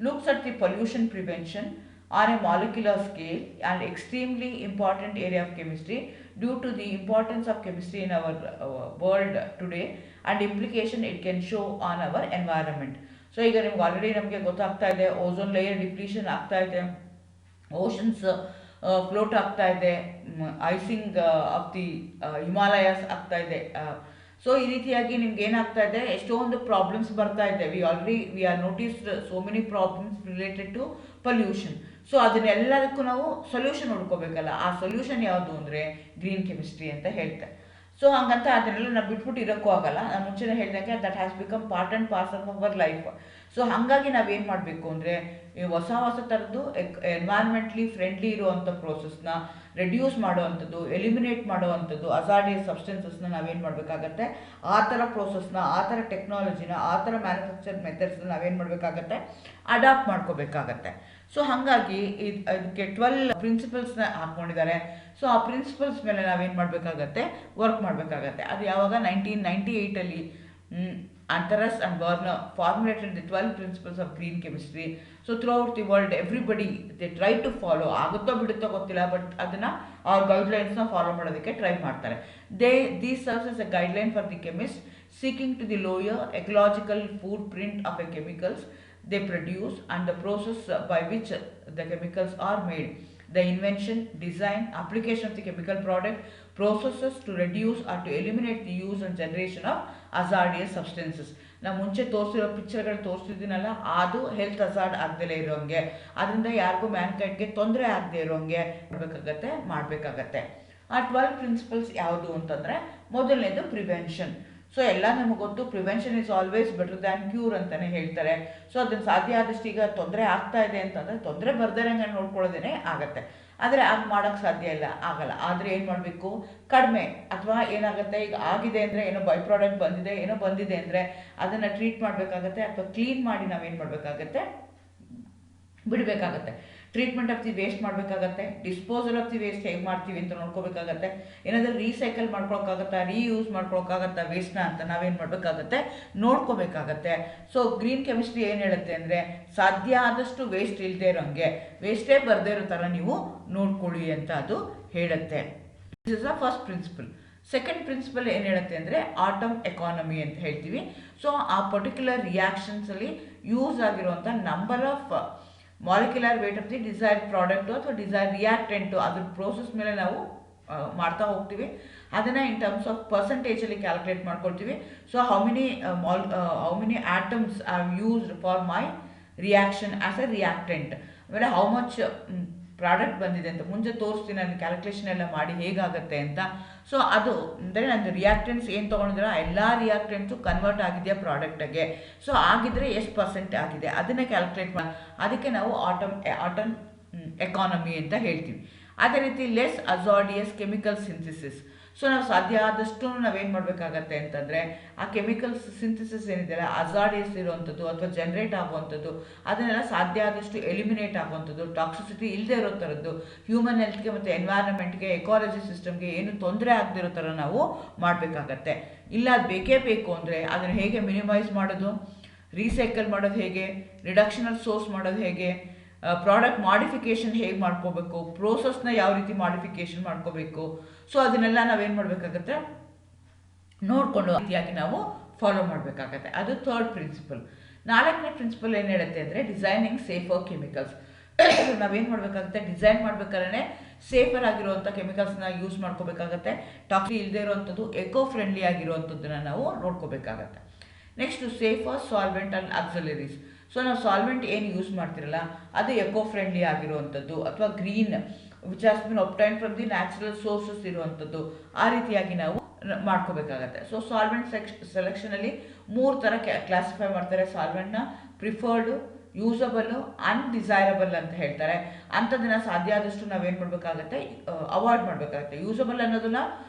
Looks at the pollution prevention, on a molecular scale and extremely important area of chemistry due to the importance of chemistry in our world today and implication it can show on our environment. So ಈಗ ನಿಮ್ಗೆ already ನಮಗೆ ಗೊತ್ತಾಗ್ತಾ ಇದೆ, ozone layer depletion ಆಗ್ತಾ ಇದೆ, oceans float ಆಗ್ತಾ ಇದೆ, icing of the Himalayas ಆಗ್ತಾ ಇದೆ. ಸೊ ಈ ರೀತಿಯಾಗಿ ನಿಮ್ಗೆ ಏನಾಗ್ತಾ ಇದೆ, ಎಷ್ಟೊಂದು ಪ್ರಾಬ್ಲಮ್ಸ್ ಬರ್ತಾ ಇದೆ. We are noticed so many problems related to pollution. So ಅದನ್ನೆಲ್ಲದಕ್ಕೂ ನಾವು ಸೊಲ್ಯೂಷನ್ ಹುಡ್ಕೋಬೇಕಲ್ಲ. ಆ ಸೊಲ್ಯೂಷನ್ ಯಾವುದು ಅಂದರೆ ಗ್ರೀನ್ ಕೆಮಿಸ್ಟ್ರಿ ಅಂತ ಹೇಳ್ತಾರೆ. ಸೊ ಹಂಗಂತ ಅದನ್ನೆಲ್ಲ ನಾವು ಬಿಟ್ಬಿಟ್ಟು ಇರೋಕ್ಕೂ ಆಗಲ್ಲ. ನಾನು ಮುಂಚೆನೇ ಹೇಳಿದಂಗೆ that has become part and parcel of our life. So ಹಾಗಾಗಿ ನಾವೇನು ಮಾಡಬೇಕು ಅಂದರೆ ಹೊಸ ಥರದ್ದು ಎನ್ವೈರ್ಮೆಂಟ್ಲಿ ಫ್ರೆಂಡ್ಲಿ ಇರುವಂಥ ಪ್ರೋಸೆಸ್ನ ರೆಡ್ಯೂಸ್ ಮಾಡುವಂಥದ್ದು, ಎಲಿಮಿನೇಟ್ ಮಾಡುವಂಥದ್ದು, ಅಜಾರ್ಡಿಯಸ್ ಸಬ್ಸ್ಟೆನ್ಸಸ್ನ ನಾವೇನು ಮಾಡಬೇಕಾಗತ್ತೆ, ಆ ಥರ ಪ್ರೋಸೆಸ್ನ, ಆ ಥರ ಟೆಕ್ನಾಲಜಿನ, ಆ ಥರ ಮ್ಯಾನುಫ್ಯಾಕ್ಚರ್ ಮೆಥಡ್ಸ್ನ ನಾವೇನು ಮಾಡಬೇಕಾಗತ್ತೆ, ಅಡಾಪ್ಟ್ ಮಾಡ್ಕೋಬೇಕಾಗತ್ತೆ. ಸೊ ಹಾಗಾಗಿ ಇದಕ್ಕೆ 12 ಪ್ರಿನ್ಸಿಪಲ್ಸ್ನ ಹಾಕ್ಕೊಂಡಿದ್ದಾರೆ. ಸೊ ಆ ಪ್ರಿನ್ಸಿಪಲ್ಸ್ ಮೇಲೆ ನಾವೇನು ಮಾಡಬೇಕಾಗತ್ತೆ, ವರ್ಕ್ ಮಾಡಬೇಕಾಗತ್ತೆ. ಅದು ಯಾವಾಗ 1998 Antares and Werner formulated the 12 principles of green chemistry. So throughout the world, everybody they try to follow. ಆಗುತ್ತೋ ಬಿಡುತ್ತೋ ಗೊತ್ತಿಲ್ಲ, ಬಟ್ ಅದನ್ನ ಆ ಗೈಡ್ಲೈನ್ಸ್ನ ಫಾಲೋ ಮಾಡೋದಕ್ಕೆ ಟ್ರೈ ಮಾಡ್ತಾರೆ. These serves as a guideline for the chemist seeking to the lower ecological footprint of the chemicals they produce and the process by which the chemicals are made. The invention, design, application of the chemical product, processes to reduce or to eliminate the use and generation of hazardous substances. ನಾವು ಮುಂಚೆ ತೋರಿಸಿರೋ ಪಿಕ್ಚರ್ಗಳು ತೋರಿಸಿದ್ದೀನಲ್ಲ, ಅದು health hazard ಆಗದಲೇ ಇರೋಂಗೆ, ಅದರಿಂದ ಯಾರಿಗೂ ಮ್ಯಾನ್ಕೈಂಡ್ಗೆ ತೊಂದರೆ ಆಗದೆ ಇರೋಂಗೆ ಮಾಡಬೇಕಾಗತ್ತೆ. ಆ 12 principles ಯಾವುದು ಅಂತಂದರೆ, ಮೊದಲನೇದು ಪ್ರಿವೆನ್ಷನ್. ಸೊ ಎಲ್ಲ ನಮಗೆ ಗೊತ್ತು, prevention is always better than cure ಅಂತಲೇ ಹೇಳ್ತಾರೆ. ಸೊ ಅದನ್ನು ಸಾಧ್ಯ ಆದಷ್ಟು ಈಗ ತೊಂದರೆ ಆಗ್ತಾ ಇದೆ ಅಂತಂದರೆ ತೊಂದರೆ ಬರ್ದಿರಂಗೆ ನೋಡ್ಕೊಳ್ಳೋದೇ ಆಗತ್ತೆ. ಆದರೆ ಆಗ ಮಾಡೋಕ್ಕೆ ಸಾಧ್ಯ ಆಗಲ್ಲ. ಆದರೆ ಏನು ಮಾಡಬೇಕು, ಕಡಿಮೆ ಅಥವಾ ಏನಾಗುತ್ತೆ, ಈಗ ಆಗಿದೆ ಅಂದರೆ ಏನೋ ಬೈ ಪ್ರಾಡಕ್ಟ್ ಬಂದಿದೆ ಅಂದರೆ ಅದನ್ನು ಟ್ರೀಟ್ ಮಾಡಬೇಕಾಗತ್ತೆ ಅಥವಾ ಕ್ಲೀನ್ ಮಾಡಿ ನಾವೇನು ಮಾಡಬೇಕಾಗತ್ತೆ, ಬಿಡಬೇಕಾಗತ್ತೆ. ಟ್ರೀಟ್ಮೆಂಟ್ ಆಫ್ ದಿ ವೇಸ್ಟ್ ಮಾಡಬೇಕಾಗತ್ತೆ. ಡಿಸ್ಪೋಸಲ್ ಆಫ್ ದಿ ವೇಸ್ಟ್ ಹೇಗೆ ಮಾಡ್ತೀವಿ ಅಂತ ನೋಡ್ಕೋಬೇಕಾಗತ್ತೆ. ಏನಾದರೂ ರೀಸೈಕಲ್ ಮಾಡ್ಕೊಳಕ್ಕಾಗತ್ತಾ, ರೀಯೂಸ್ ಮಾಡ್ಕೊಳಕ್ಕಾಗತ್ತಾ ವೇಸ್ಟ್ನ ಅಂತ ನಾವೇನು ಮಾಡಬೇಕಾಗತ್ತೆ, ನೋಡ್ಕೋಬೇಕಾಗತ್ತೆ. ಸೊ ಗ್ರೀನ್ ಕೆಮಿಸ್ಟ್ರಿ ಏನು ಹೇಳುತ್ತೆ ಅಂದರೆ, ಸಾಧ್ಯ ಆದಷ್ಟು ವೇಸ್ಟ್ ಇಲ್ಲದೆ ಇರೋಂಗೆ, ವೇಸ್ಟೇ ಬರದೇ ಇರೋ ಥರ ನೀವು ನೋಡ್ಕೊಳ್ಳಿ ಅಂತ ಅದು ಹೇಳುತ್ತೆ. This is the first principle. Second principle ಏನು ಹೇಳುತ್ತೆ ಅಂದರೆ ಆಟಮ್ ಎಕಾನಮಿ ಅಂತ ಹೇಳ್ತೀವಿ. ಸೊ ಆ ಪರ್ಟಿಕ್ಯುಲರ್ ರಿಯಾಕ್ಷನ್ಸಲ್ಲಿ ಯೂಸ್ ಆಗಿರುವಂಥ number of molecular weight of the desired product ಅಥವಾ ಡಿಸೈರ್ಡ್ ರಿಯಾಕ್ಟೆಂಟು ಅದ್ರ ಪ್ರೋಸೆಸ್ ಮೇಲೆ ನಾವು ಮಾಡ್ತಾ ಹೋಗ್ತೀವಿ. ಅದನ್ನು ಇನ್ ಟರ್ಮ್ಸ್ ಆಫ್ ಪರ್ಸೆಂಟೇಜಲ್ಲಿ ಕ್ಯಾಲ್ಕುಲೇಟ್ ಮಾಡ್ಕೊಳ್ತೀವಿ. So how many atoms are used for my reaction as a reactant, ಆಮೇಲೆ ಹೌ ಮಚ್ ಪ್ರಾಡಕ್ಟ್ ಬಂದಿದೆ ಅಂತ ಮುಂಚೆ ತೋರಿಸ್ತೀನಿ, ನಾನು ಕ್ಯಾಲ್ಕುಲೇಷನ್ ಎಲ್ಲ ಮಾಡಿ ಹೇಗಾಗುತ್ತೆ ಅಂತ. ಸೊ ಅದು ಅಂದರೆ ನಂದು ರಿಯಾಕ್ಟೆಂಟ್ಸ್ ಏನು ತೊಗೊಂಡಿದ್ರೆ ಎಲ್ಲ ರಿಯಾಕ್ಟೆಂಟ್ಸು ಕನ್ವರ್ಟ್ ಆಗಿದೆಯಾ ಪ್ರಾಡಕ್ಟಿಗೆ, ಸೊ ಆಗಿದ್ರೆ ಎಷ್ಟು ಪರ್ಸೆಂಟ್ ಆಗಿದೆ ಅದನ್ನೇ ಕ್ಯಾಲ್ಕುಲೇಟ್ ಮಾಡಿ, ಅದಕ್ಕೆ ನಾವು ಆಟಮ್ ಎಕಾನಮಿ ಅಂತ ಹೇಳ್ತೀವಿ. ಅದೇ ರೀತಿ ಲೆಸ್ ಅಜಾರ್ಡಿಯಸ್ ಕೆಮಿಕಲ್ ಸಿಂಥಿಸಿಸ್. ಸೊ ನಾವು ಸಾಧ್ಯ ಆದಷ್ಟು ನಾವೇನು ಮಾಡಬೇಕಾಗತ್ತೆ ಅಂತಂದರೆ, ಆ ಕೆಮಿಕಲ್ಸ್ ಸಿಂಥಿಸಿಸ್ ಏನಿದೆಯಲ್ಲ, ಅಜಾರ್ಡಿಯಸ್ ಇರುವಂಥದ್ದು ಅಥವಾ ಜನ್ರೇಟ್ ಆಗುವಂಥದ್ದು ಅದನ್ನೆಲ್ಲ ಸಾಧ್ಯ ಆದಷ್ಟು ಎಲಿಮಿನೇಟ್ ಆಗುವಂಥದ್ದು, ಟಾಕ್ಸಿಸಿಟಿ ಇಲ್ಲದೆ ಇರೋ ಥರದ್ದು, ಹ್ಯೂಮನ್ ಹೆಲ್ತ್ಗೆ ಮತ್ತು ಎನ್ವೈರನ್ಮೆಂಟ್ಗೆ, ಎಕಾಲಜಿ ಸಿಸ್ಟಮ್ಗೆ ಏನು ತೊಂದರೆ ಆಗದೆ ಇರೋ ಥರ ನಾವು ಮಾಡಬೇಕಾಗತ್ತೆ. ಇಲ್ಲ ಅದು ಬೇಕೇ ಬೇಕು ಅಂದರೆ ಅದನ್ನು ಹೇಗೆ ಮಿನಿಮೈಸ್ ಮಾಡೋದು, ರೀಸೈಕಲ್ ಮಾಡೋದು ಹೇಗೆ, ರಿಡಕ್ಷನಲ್ ಸೋರ್ಸ್ ಮಾಡೋದು ಹೇಗೆ, ಪ್ರಾಡಕ್ಟ್ ಮಾಡಿಫಿಕೇಷನ್ ಹೇಗೆ ಮಾಡ್ಕೋಬೇಕು, ಪ್ರೋಸೆಸ್ನ ಯಾವ ರೀತಿ ಮಾಡಿಫಿಕೇಷನ್ ಮಾಡ್ಕೋಬೇಕು, ಸೊ ಅದನ್ನೆಲ್ಲ ನಾವೇನು ಮಾಡಬೇಕಾಗತ್ತೆ, ನೋಡಿಕೊಂಡು ರೀತಿಯಾಗಿ ನಾವು ಫಾಲೋ ಮಾಡಬೇಕಾಗತ್ತೆ. ಅದು ಥರ್ಡ್ ಪ್ರಿನ್ಸಿಪಲ್. ನಾಲ್ಕನೇ ಪ್ರಿನ್ಸಿಪಲ್ ಏನು ಹೇಳುತ್ತೆ ಅಂದರೆ ಡಿಸೈನಿಂಗ್ ಸೇಫರ್ ಕೆಮಿಕಲ್ಸ್. ನಾವೇನು ಮಾಡಬೇಕಾಗುತ್ತೆ, ಡಿಸೈನ್ ಮಾಡ್ಬೇಕಾದ್ರೆ ಸೇಫರ್ ಆಗಿರುವಂಥ ಕೆಮಿಕಲ್ಸ್ನ ಯೂಸ್ ಮಾಡ್ಕೋಬೇಕಾಗತ್ತೆ. ಟಾಕ್ಸಿಕ್ ಇಲ್ಲದೆ ಇರುವಂಥದ್ದು, ಎಕೋ ಫ್ರೆಂಡ್ಲಿ ಆಗಿರುವಂಥದ್ದನ್ನು ನಾವು ನೋಡ್ಕೋಬೇಕಾಗತ್ತೆ. Next safer solvent and auxiliaries. So ನಾವು ಸಾಲ್ವೆಂಟ್ ಏನು ಯೂಸ್ ಮಾಡ್ತಿರಲ್ಲ ಅದು ಎಕೋ ಫ್ರೆಂಡ್ಲಿ ಆಗಿರುವಂಥದ್ದು ಅಥವಾ green which has been obtained from the natural sources ಇರುವಂಥದ್ದು, ಆ ರೀತಿಯಾಗಿ ನಾವು ಮಾಡ್ಕೋಬೇಕಾಗತ್ತೆ. ಸೊ ಸಾಲ್ವೆಂಟ್ ಸೆಲೆಕ್ಷನಲ್ಲಿ 3 ಥರ ಕ್ಲಾಸಿಫೈ ಮಾಡ್ತಾರೆ. ಸಾಲ್ವೆಂಟ್ನ ಪ್ರಿಫರ್ಡು, ಯೂಸಬಲ್ಲು, ಅನ್ಡಿಸೈರಬಲ್ ಅಂತ ಹೇಳ್ತಾರೆ. ಅಂಥದ್ದನ್ನು ಸಾಧ್ಯ ಆದಷ್ಟು ನಾವೇನು ಮಾಡಬೇಕಾಗತ್ತೆ, ಅವಾಯ್ಡ್ ಮಾಡಬೇಕಾಗತ್ತೆ. ಯೂಸಬಲ್ ಅನ್ನೋದನ್ನ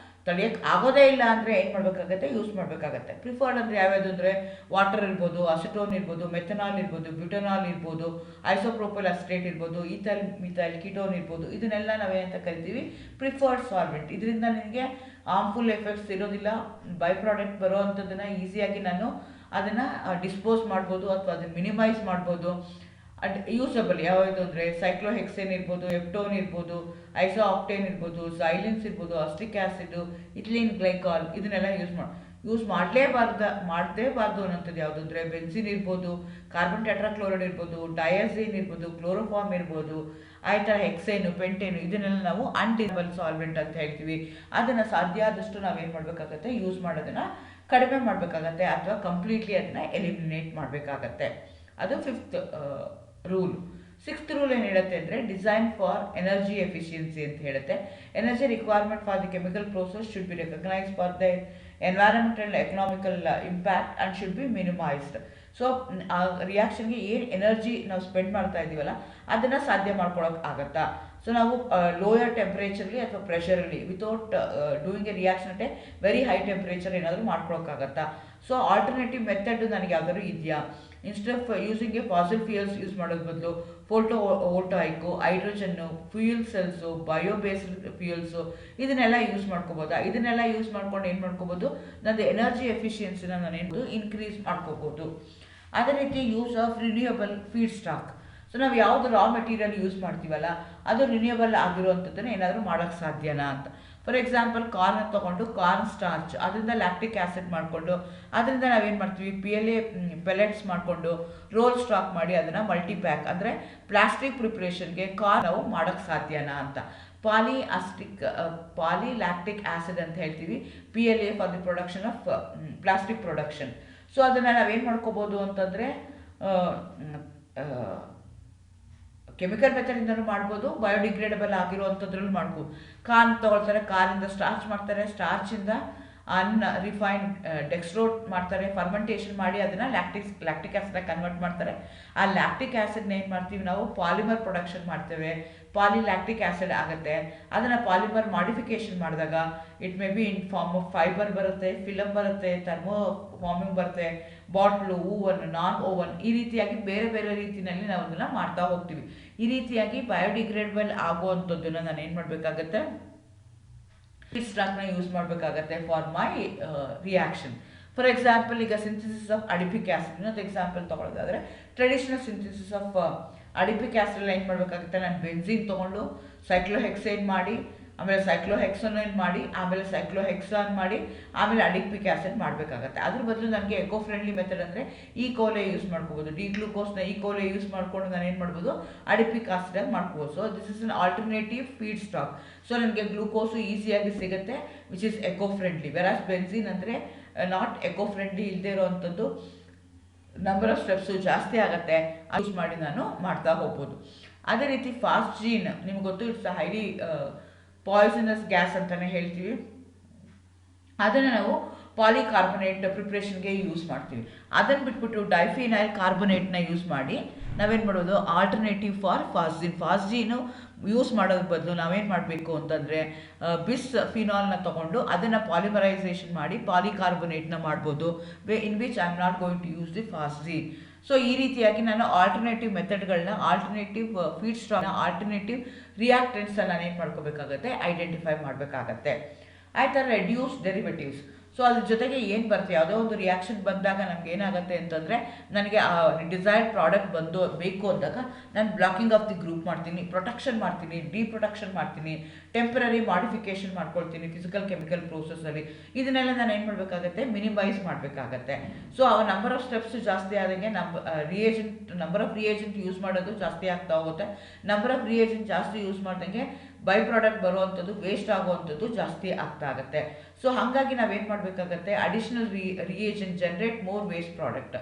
ತಡೆಯೋಕ್ಕೆ ಆಗೋದೇ ಇಲ್ಲ ಅಂದರೆ ಏನು ಮಾಡಬೇಕಾಗತ್ತೆ, ಯೂಸ್ ಮಾಡಬೇಕಾಗತ್ತೆ. ಪ್ರಿಫರ್ಡ್ ಅಂದರೆ ಯಾವ್ಯಾವುದು ಅಂದರೆ ವಾಟರ್ ಇರ್ಬೋದು, ಅಸಿಟೋನ್ ಇರ್ಬೋದು, ಮೆಥನಾಲ್ ಇರ್ಬೋದು, ಬ್ಯೂಟನಾಲ್ ಇರ್ಬೋದು, ಐಸೋಪ್ರೋಪೈಲ್ ಅಸಿಟೇಟ್ ಇರ್ಬೋದು, ಮಿಥೈಲ್ ಕೀಟೋನ್ ಇರ್ಬೋದು, ಇದನ್ನೆಲ್ಲ ನಾವೇನಂತ ಕರಿತೀವಿ, ಪ್ರಿಫರ್ಡ್ ಸಾಲ್ವೆಂಟ್. ಇದರಿಂದ ನಿಮಗೆ ಹಾರ್ಮ್ಫುಲ್ ಎಫೆಕ್ಟ್ಸ್ ಇರೋದಿಲ್ಲ. ಬೈ ಪ್ರಾಡಕ್ಟ್ ಬರೋ ಅಂಥದ್ದನ್ನು ಈಸಿಯಾಗಿ ನಾನು ಅದನ್ನು ಡಿಸ್ಪೋಸ್ ಮಾಡ್ಬೋದು ಅಥವಾ ಅದನ್ನು ಮಿನಿಮೈಸ್ ಮಾಡ್ಬೋದು. ಅಂಡ್ ಯೂಸಬಲ್ ಯಾವುದು ಅಂದರೆ ಸೈಕ್ಲೋಹೆಕ್ಸೇನ್ ಇರ್ಬೋದು, ಎಪ್ಟೋನ್ ಇರ್ಬೋದು, ಐಸೋಆಕ್ಟೇನ್ ಇರ್ಬೋದು, ಝೈಲಿನ್ಸ್ ಇರ್ಬೋದು, ಅಸ್ಟಿಕ್ ಆ್ಯಸಿಡ್, ಇಥಿಲೀನ್ ಗ್ಲೈಕಾಲ್, ಇದನ್ನೆಲ್ಲ ಯೂಸ್ ಮಾಡಲೇಬಾರ್ದು ಅನ್ನೋಂಥದ್ದು ಯಾವುದು ಅಂದರೆ ಬೆನ್ಸಿನ್ ಇರ್ಬೋದು, ಕಾರ್ಬನ್ ಟೆಟ್ರಾಕ್ಲೋರೈಡ್ ಇರ್ಬೋದು, ಡಯಾಸಿನ್ ಇರ್ಬೋದು, ಕ್ಲೋರೋಫಾರ್ಮ್ ಇರ್ಬೋದು, ಆ ಥರ ಹೆಕ್ಸೇನು, ಪೆಂಟೇನು, ಇದನ್ನೆಲ್ಲ ನಾವು ಅನ್ಡಿಸಬಲ್ ಸಾಲ್ವೆಂಟ್ ಅಂತ ಹೇಳ್ತೀವಿ. ಅದನ್ನು ಸಾಧ್ಯ ಆದಷ್ಟು ನಾವೇನು ಮಾಡಬೇಕಾಗತ್ತೆ, ಯೂಸ್ ಮಾಡೋದನ್ನು ಕಡಿಮೆ ಮಾಡಬೇಕಾಗತ್ತೆ ಅಥವಾ ಕಂಪ್ಲೀಟ್ಲಿ ಅದನ್ನ ಎಲಿಮಿನೇಟ್ ಮಾಡಬೇಕಾಗತ್ತೆ. ಅದು 5th ರೂಲ್. 6th ರೂಲ್ ಏನು ಹೇಳುತ್ತೆ ಅಂದರೆ ಡಿಸೈನ್ ಫಾರ್ ಎನರ್ಜಿ ಎಫಿಷಿಯನ್ಸಿ ಅಂತ ಹೇಳುತ್ತೆ. Energy requirement for the chemical process should be recognise for the environmental economical impact and should be minimised. So ಆ ರಿಯಾಕ್ಷನ್ಗೆ ಏನು ಎನರ್ಜಿ ನಾವು ಸ್ಪೆಂಡ್ ಮಾಡ್ತಾ ಇದ್ದೀವಲ್ಲ ಅದನ್ನು ಸಾಧ್ಯ ಮಾಡ್ಕೊಳಕ್ಕೆ ಆಗತ್ತಾ. ಸೊ ನಾವು ಲೋಯರ್ ಟೆಂಪ್ರೇಚರ್ಲಿ ಅಥವಾ ಪ್ರೆಷರಲ್ಲಿ without doing a reaction at a very high temperature ಏನಾದರೂ ಮಾಡ್ಕೊಳಕ್ಕಾಗತ್ತಾ. ಸೊ ಆಲ್ಟರ್ನೇಟಿವ್ ಮೆಥಡ್ ನನಗೆ ಯಾವ್ದಾದ್ರು ಇದೆಯಾ, instead of using a fossil fuels use ಮಾಡೋದ್ರ ಬದಲು voltaic, hydrogen, fuel cells, bio based fuels, ಇದನ್ನೆಲ್ಲ ಯೂಸ್ ಮಾಡ್ಕೋಬೋದಾ. ಇದನ್ನೆಲ್ಲ ಯೂಸ್ ಮಾಡ್ಕೊಂಡು ಏನು ಮಾಡ್ಕೋಬೋದು, ನಂದು ಎನರ್ಜಿ ಎಫಿಷಿಯನ್ಸಿನ ನಾನೇನು ಇನ್ಕ್ರೀಸ್ ಮಾಡ್ಕೋಬೋದು. ಅದೇ ರೀತಿ use of renewable feed stock. So ನಾವು ಯಾವುದು ರಾ ಮೆಟೀರಿಯಲ್ ಯೂಸ್ ಮಾಡ್ತೀವಲ್ಲ ಅದು ರಿನ್ಯೂಯಬಲ್ ಆಗಿರುವಂಥದ್ದನ್ನು ಏನಾದರೂ ಮಾಡೋಕ್ಕೆ ಸಾಧ್ಯನಾ ಅಂತ. ಫಾರ್ ಎಕ್ಸಾಂಪಲ್ ಕಾರ್ನ್ ತೊಗೊಂಡು ಕಾರ್ನ್ ಸ್ಟಾರ್ಚ್, ಅದರಿಂದ ಲ್ಯಾಕ್ಟಿಕ್ ಆ್ಯಸಿಡ್ ಮಾಡಿಕೊಂಡು ಅದರಿಂದ ನಾವೇನು ಮಾಡ್ತೀವಿ, PLA ಪೆಲೆಟ್ಸ್ ಮಾಡಿಕೊಂಡು ರೋಲ್ ಸ್ಟಾಕ್ ಮಾಡಿ ಅದನ್ನು ಮಲ್ಟಿಪ್ಯಾಕ್ ಅಂದರೆ ಪ್ಲಾಸ್ಟಿಕ್ ಪ್ರಿಪ್ರೇಷನ್ಗೆ ನಾವು ಮಾಡೋಕ್ಕೆ ಸಾಧ್ಯನಾ ಅಂತ. ಪಾಲಿಲ್ಯಾಕ್ಟಿಕ್ ಆ್ಯಸಿಡ್ ಅಂತ ಹೇಳ್ತೀವಿ, PLA for the production of plastic production. So ಅದನ್ನು ನಾವೇನು ಮಾಡ್ಕೋಬೋದು ಅಂತಂದರೆ ಕೆಮಿಕಲ್ ಮೆಥಡಿಂದನೂ ಮಾಡ್ಬೋದು, ಬಯೋಡಿಗ್ರೇಡಬಲ್ ಆಗಿರುವಂಥದ್ರಲ್ಲೂ ಮಾಡ್ಬೋದು. ಕಾರ್ನ್ ತೊಗೊಳ್ತಾರೆ, ಕಾರಿಂದ ಸ್ಟಾರ್ಚ್ ಮಾಡ್ತಾರೆ, ಸ್ಟಾರ್ಚಿಂದ ರಿಫೈನ್ಡ್ ಡೆಕ್ಸ್ಟ್ರೋಟ್ ಮಾಡ್ತಾರೆ, ಫರ್ಮೆಂಟೇಷನ್ ಮಾಡಿ ಅದನ್ನು ಲ್ಯಾಕ್ಟಿಕ್ ಆ್ಯಸಿಡ್ ಕನ್ವರ್ಟ್ ಮಾಡ್ತಾರೆ. ಆ ಲ್ಯಾಕ್ಟಿಕ್ ಆ್ಯಸಿಡ್ನ ಏನು ಮಾಡ್ತೀವಿ ನಾವು, ಪಾಲಿಮರ್ ಪ್ರೊಡಕ್ಷನ್ ಮಾಡ್ತೇವೆ, ಪಾಲಿಲ್ಯಾಕ್ಟಿಕ್ ಆ್ಯಸಿಡ್ ಆಗುತ್ತೆ. ಅದನ್ನು ಪಾಲಿಮರ್ ಮಾಡಿಫಿಕೇಷನ್ ಮಾಡಿದಾಗ it may be in form of fibre ಬರುತ್ತೆ, ಫಿಲಮ್ ಬರುತ್ತೆ, ಥರ್ಮೋ ಫಾರ್ಮಿಂಗ್ ಬರುತ್ತೆ, ಬಾಟ್ಲು, ಓವನ್, ನಾನ್ ಓವನ್, ಈ ರೀತಿಯಾಗಿ ಬೇರೆ ಬೇರೆ ರೀತಿಯಲ್ಲಿ ನಾವು ಅದನ್ನು ಮಾಡ್ತಾ ಹೋಗ್ತೀವಿ. ಈ ರೀತಿಯಾಗಿ ಬಯೋಡಿಗ್ರೇಡಬಲ್ ಆಗುವಂಥದ್ದನ್ನು ನಾನು ಏನು ಮಾಡಬೇಕಾಗತ್ತೆ, ಫೀಡ್ ಸ್ಟಾಕ್ನ ಯೂಸ್ ಮಾಡಬೇಕಾಗತ್ತೆ for my reaction. For example ಈಗ ಸಿಂಥಸಿಸ್ ಆಫ್ ಅಡಿಪಿಕ್ ಆ್ಯಸಿಡ್, ಇನ್ನೊಂದು ಎಕ್ಸಾಂಪಲ್ ತೊಗೊಳೋದಾದರೆ traditional synthesis of adipic acid ಏನು ಮಾಡಬೇಕಾಗುತ್ತೆ, ನಾನು ಬೆನ್ಝೀನ್ ತೊಗೊಂಡು ಸೈಕ್ಲೋಹೆಕ್ಸೇನ್ ಮಾಡಿ, ಆಮೇಲೆ ಸೈಕ್ಲೋಹೆಕ್ಸೋನೈನ್ ಮಾಡಿ, ಆಮೇಲೆ ಸೈಕ್ಲೋಹೆಕ್ಸಾನ್ ಮಾಡಿ, ಆಮೇಲೆ ಅಡಿಪಿಕ್ ಆ್ಯಸಿಡ್ ಮಾಡಬೇಕಾಗತ್ತೆ. ಅದ್ರ ಬದಲು ನನಗೆ ಎಕೋ ಫ್ರೆಂಡ್ಲಿ ಮೆಥಡ್ ಅಂದರೆ ಈ ಕೋಲೆ ಯೂಸ್ ಮಾಡ್ಕೋಬೋದು, ಡಿಗ್ಲೂಕೋಸ್ನ ಈ ಕೋಲೆ ಯೂಸ್ ಮಾಡ್ಕೊಂಡು ನಾನು ಏನು ಮಾಡ್ಬೋದು, ಅಡಿಪಿಕ್ ಆಸಿಡಾಗಿ ಮಾಡ್ಕೋಬೋದು. So this is an alternative feedstock. So ನನಗೆ ಗ್ಲೂಕೋಸು ಈಸಿಯಾಗಿ ಸಿಗುತ್ತೆ, which is eco friendly. Versus benzene ಅಂದರೆ ನಾಟ್ ಎಕೋ ಫ್ರೆಂಡ್ಲಿ, ಇಲ್ಲದೆ ಇರೋವಂಥದ್ದು, ನಂಬರ್ ಆಫ್ ಸ್ಟೆಪ್ಸು ಜಾಸ್ತಿ ಆಗುತ್ತೆ, ಯೂಸ್ ಮಾಡಿ ನಾನು ಮಾಡ್ತಾ ಹೋಗ್ಬೋದು. ಅದೇ ರೀತಿ ಫಾಸ್ಜಿನ್ ನಿಮ್ಗೆ ಗೊತ್ತು, ಇಟ್ಸ್ ಹೈಲಿ ಪಾಯ್ಸನಸ್ ಗ್ಯಾಸ್ ಅಂತಲೇ ಹೇಳ್ತೀವಿ. ಅದನ್ನು ನಾವು ಪಾಲಿಕಾರ್ಬೊನೇಟ್ ಪ್ರಿಪ್ರೇಷನ್ಗೆ ಯೂಸ್ ಮಾಡ್ತೀವಿ. ಅದನ್ನು ಬಿಟ್ಬಿಟ್ಟು ಡೈಫಿನೈಲ್ ಕಾರ್ಬೊನೇಟ್ನ ಯೂಸ್ ಮಾಡಿ ನಾವೇನು ಮಾಡೋದು, ಆಲ್ಟರ್ನೇಟಿವ್ ಫಾರ್ ಫಾಸ್ಜಿನು ಯೂಸ್ ಮಾಡೋದ್ರ ಬದಲು ನಾವೇನು ಮಾಡಬೇಕು ಅಂತಂದರೆ ಬಿಸ್ ಫಿನಾಲ್ನ ತೊಗೊಂಡು ಅದನ್ನು ಪಾಲಿಮರೈಸೇಷನ್ ಮಾಡಿ ಪಾಲಿಕಾರ್ಬೊನೇಟ್ನ ಮಾಡ್ಬೋದು, in which I am not going to use the phosgene. So ಈ ರೀತಿಯಾಗಿ ನಾನು ಆಲ್ಟರ್ನೇಟಿವ್ ಮೆಥಡ್ಗಳನ್ನ, ಆಲ್ಟರ್ನೇಟಿವ್ ಫೀಡ್ ಸ್ಟಾಕ್ನ, ಆಲ್ಟರ್ನೇಟಿವ್ ರಿಯಾಕ್ಟೆಂಟ್ಸನ್ನು ನಾನು ಏನು ಮಾಡ್ಕೋಬೇಕಾಗತ್ತೆ, ಐಡೆಂಟಿಫೈ ಮಾಡಬೇಕಾಗತ್ತೆ. ಆಯ್ತಾ. Reduce derivatives. ಸೊ ಅದ್ರ ಜೊತೆಗೆ ಏನು ಬರುತ್ತೆ, ಯಾವುದೋ ಒಂದು ರಿಯಾಕ್ಷನ್ ಬಂದಾಗ ನಮ್ಗೆ ಏನಾಗುತ್ತೆ ಅಂತಂದರೆ, ನನಗೆ ಆ ಡಿಸೈರ್ಡ್ ಪ್ರಾಡಕ್ಟ್ ಬೇಕು ಅಂದಾಗ ನಾನು ಬ್ಲಾಕಿಂಗ್ ಆಫ್ ದಿ ಗ್ರೂಪ್ ಮಾಡ್ತೀನಿ, ಪ್ರೊಟೆಕ್ಷನ್ ಮಾಡ್ತೀನಿ, ಡಿಪ್ರೊಟೆಕ್ಷನ್ ಮಾಡ್ತೀನಿ, ಟೆಂಪರರಿ ಮಾಡಿಫಿಕೇಶನ್ ಮಾಡ್ಕೊಳ್ತೀನಿ ಫಿಸಿಕಲ್ ಕೆಮಿಕಲ್ ಪ್ರೋಸೆಸ್ಸಲ್ಲಿ. ಇದನ್ನೆಲ್ಲ ನಾನು ಏನು ಮಾಡಬೇಕಾಗತ್ತೆ, ಮಿನಿಮೈಸ್ ಮಾಡಬೇಕಾಗತ್ತೆ. ಸೊ ಆ ನಂಬರ್ ಆಫ್ ಸ್ಟೆಪ್ಸ್ ಜಾಸ್ತಿ ಆದಂಗೆ ನಂಬರ್ ಆಫ್ ರಿಯೇಜೆಂಟ್ ಯೂಸ್ ಮಾಡೋದು ಜಾಸ್ತಿ ಆಗ್ತಾ ಹೋಗುತ್ತೆ. ನಂಬರ್ ಆಫ್ ರಿಯೇಜೆಂಟ್ ಜಾಸ್ತಿ ಯೂಸ್ ಮಾಡ್ದಂಗೆ ಬೈ ಪ್ರಾಡಕ್ಟ್ ಬರುವಂಥದ್ದು, ವೇಸ್ಟ್ ಆಗುವಂಥದ್ದು ಜಾಸ್ತಿ ಆಗ್ತಾ ಆಗುತ್ತೆ. ಸೊ ಹಾಗಾಗಿ ನಾವೇನು ಮಾಡಬೇಕಾಗತ್ತೆ, additional reagent generate more waste product,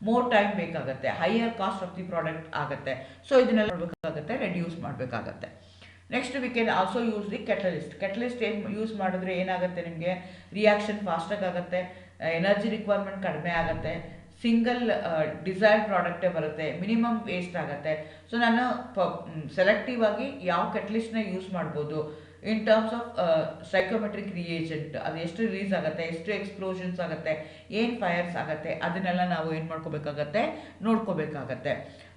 more time ಬೇಕಾಗುತ್ತೆ, higher cost of the product ಆಗುತ್ತೆ. ಸೊ ಇದನ್ನೆಲ್ಲ ಮಾಡಬೇಕಾಗತ್ತೆ, ರೆಡ್ಯೂಸ್ ಮಾಡಬೇಕಾಗತ್ತೆ. Next we can also use the catalyst ಏನು ಯೂಸ್ ಮಾಡಿದ್ರೆ ಏನಾಗುತ್ತೆ, ನಿಮಗೆ ರಿಯಾಕ್ಷನ್ ಫಾಸ್ಟಾಗಿ ಆಗುತ್ತೆ, ಎನರ್ಜಿ ರಿಕ್ವೈರ್ಮೆಂಟ್ ಕಡಿಮೆ ಆಗುತ್ತೆ, ಸಿಂಗಲ್ ಡಿಸೈರ್ಡ್ ಪ್ರಾಡಕ್ಟೇ ಬರುತ್ತೆ, ಮಿನಿಮಮ್ ವೇಸ್ಟ್ ಆಗುತ್ತೆ. ಸೊ ನಾನು ಸೆಲೆಕ್ಟಿವ್ ಆಗಿ ಯಾವ ಕೆಟಲಿಸ್ಟ್ನ ಯೂಸ್ ಮಾಡ್ಬೋದು ಇನ್ ಟರ್ಮ್ಸ್ ಆಫ್ ಸೈಕೋಮೆಟ್ರಿಕ್ ರಿಯೇಜೆಂಟ್, ಅದು ಎಷ್ಟು ರಿಲೀಸ್ ಆಗುತ್ತೆ, ಎಷ್ಟು ಎಕ್ಸ್ಪ್ಲೋಷನ್ಸ್ ಆಗುತ್ತೆ, ಏನು ಫೈರ್ಸ್ ಆಗುತ್ತೆ, ಅದನ್ನೆಲ್ಲ ನಾವು ಏನು ಮಾಡ್ಕೋಬೇಕಾಗತ್ತೆ, ನೋಡ್ಕೋಬೇಕಾಗತ್ತೆ.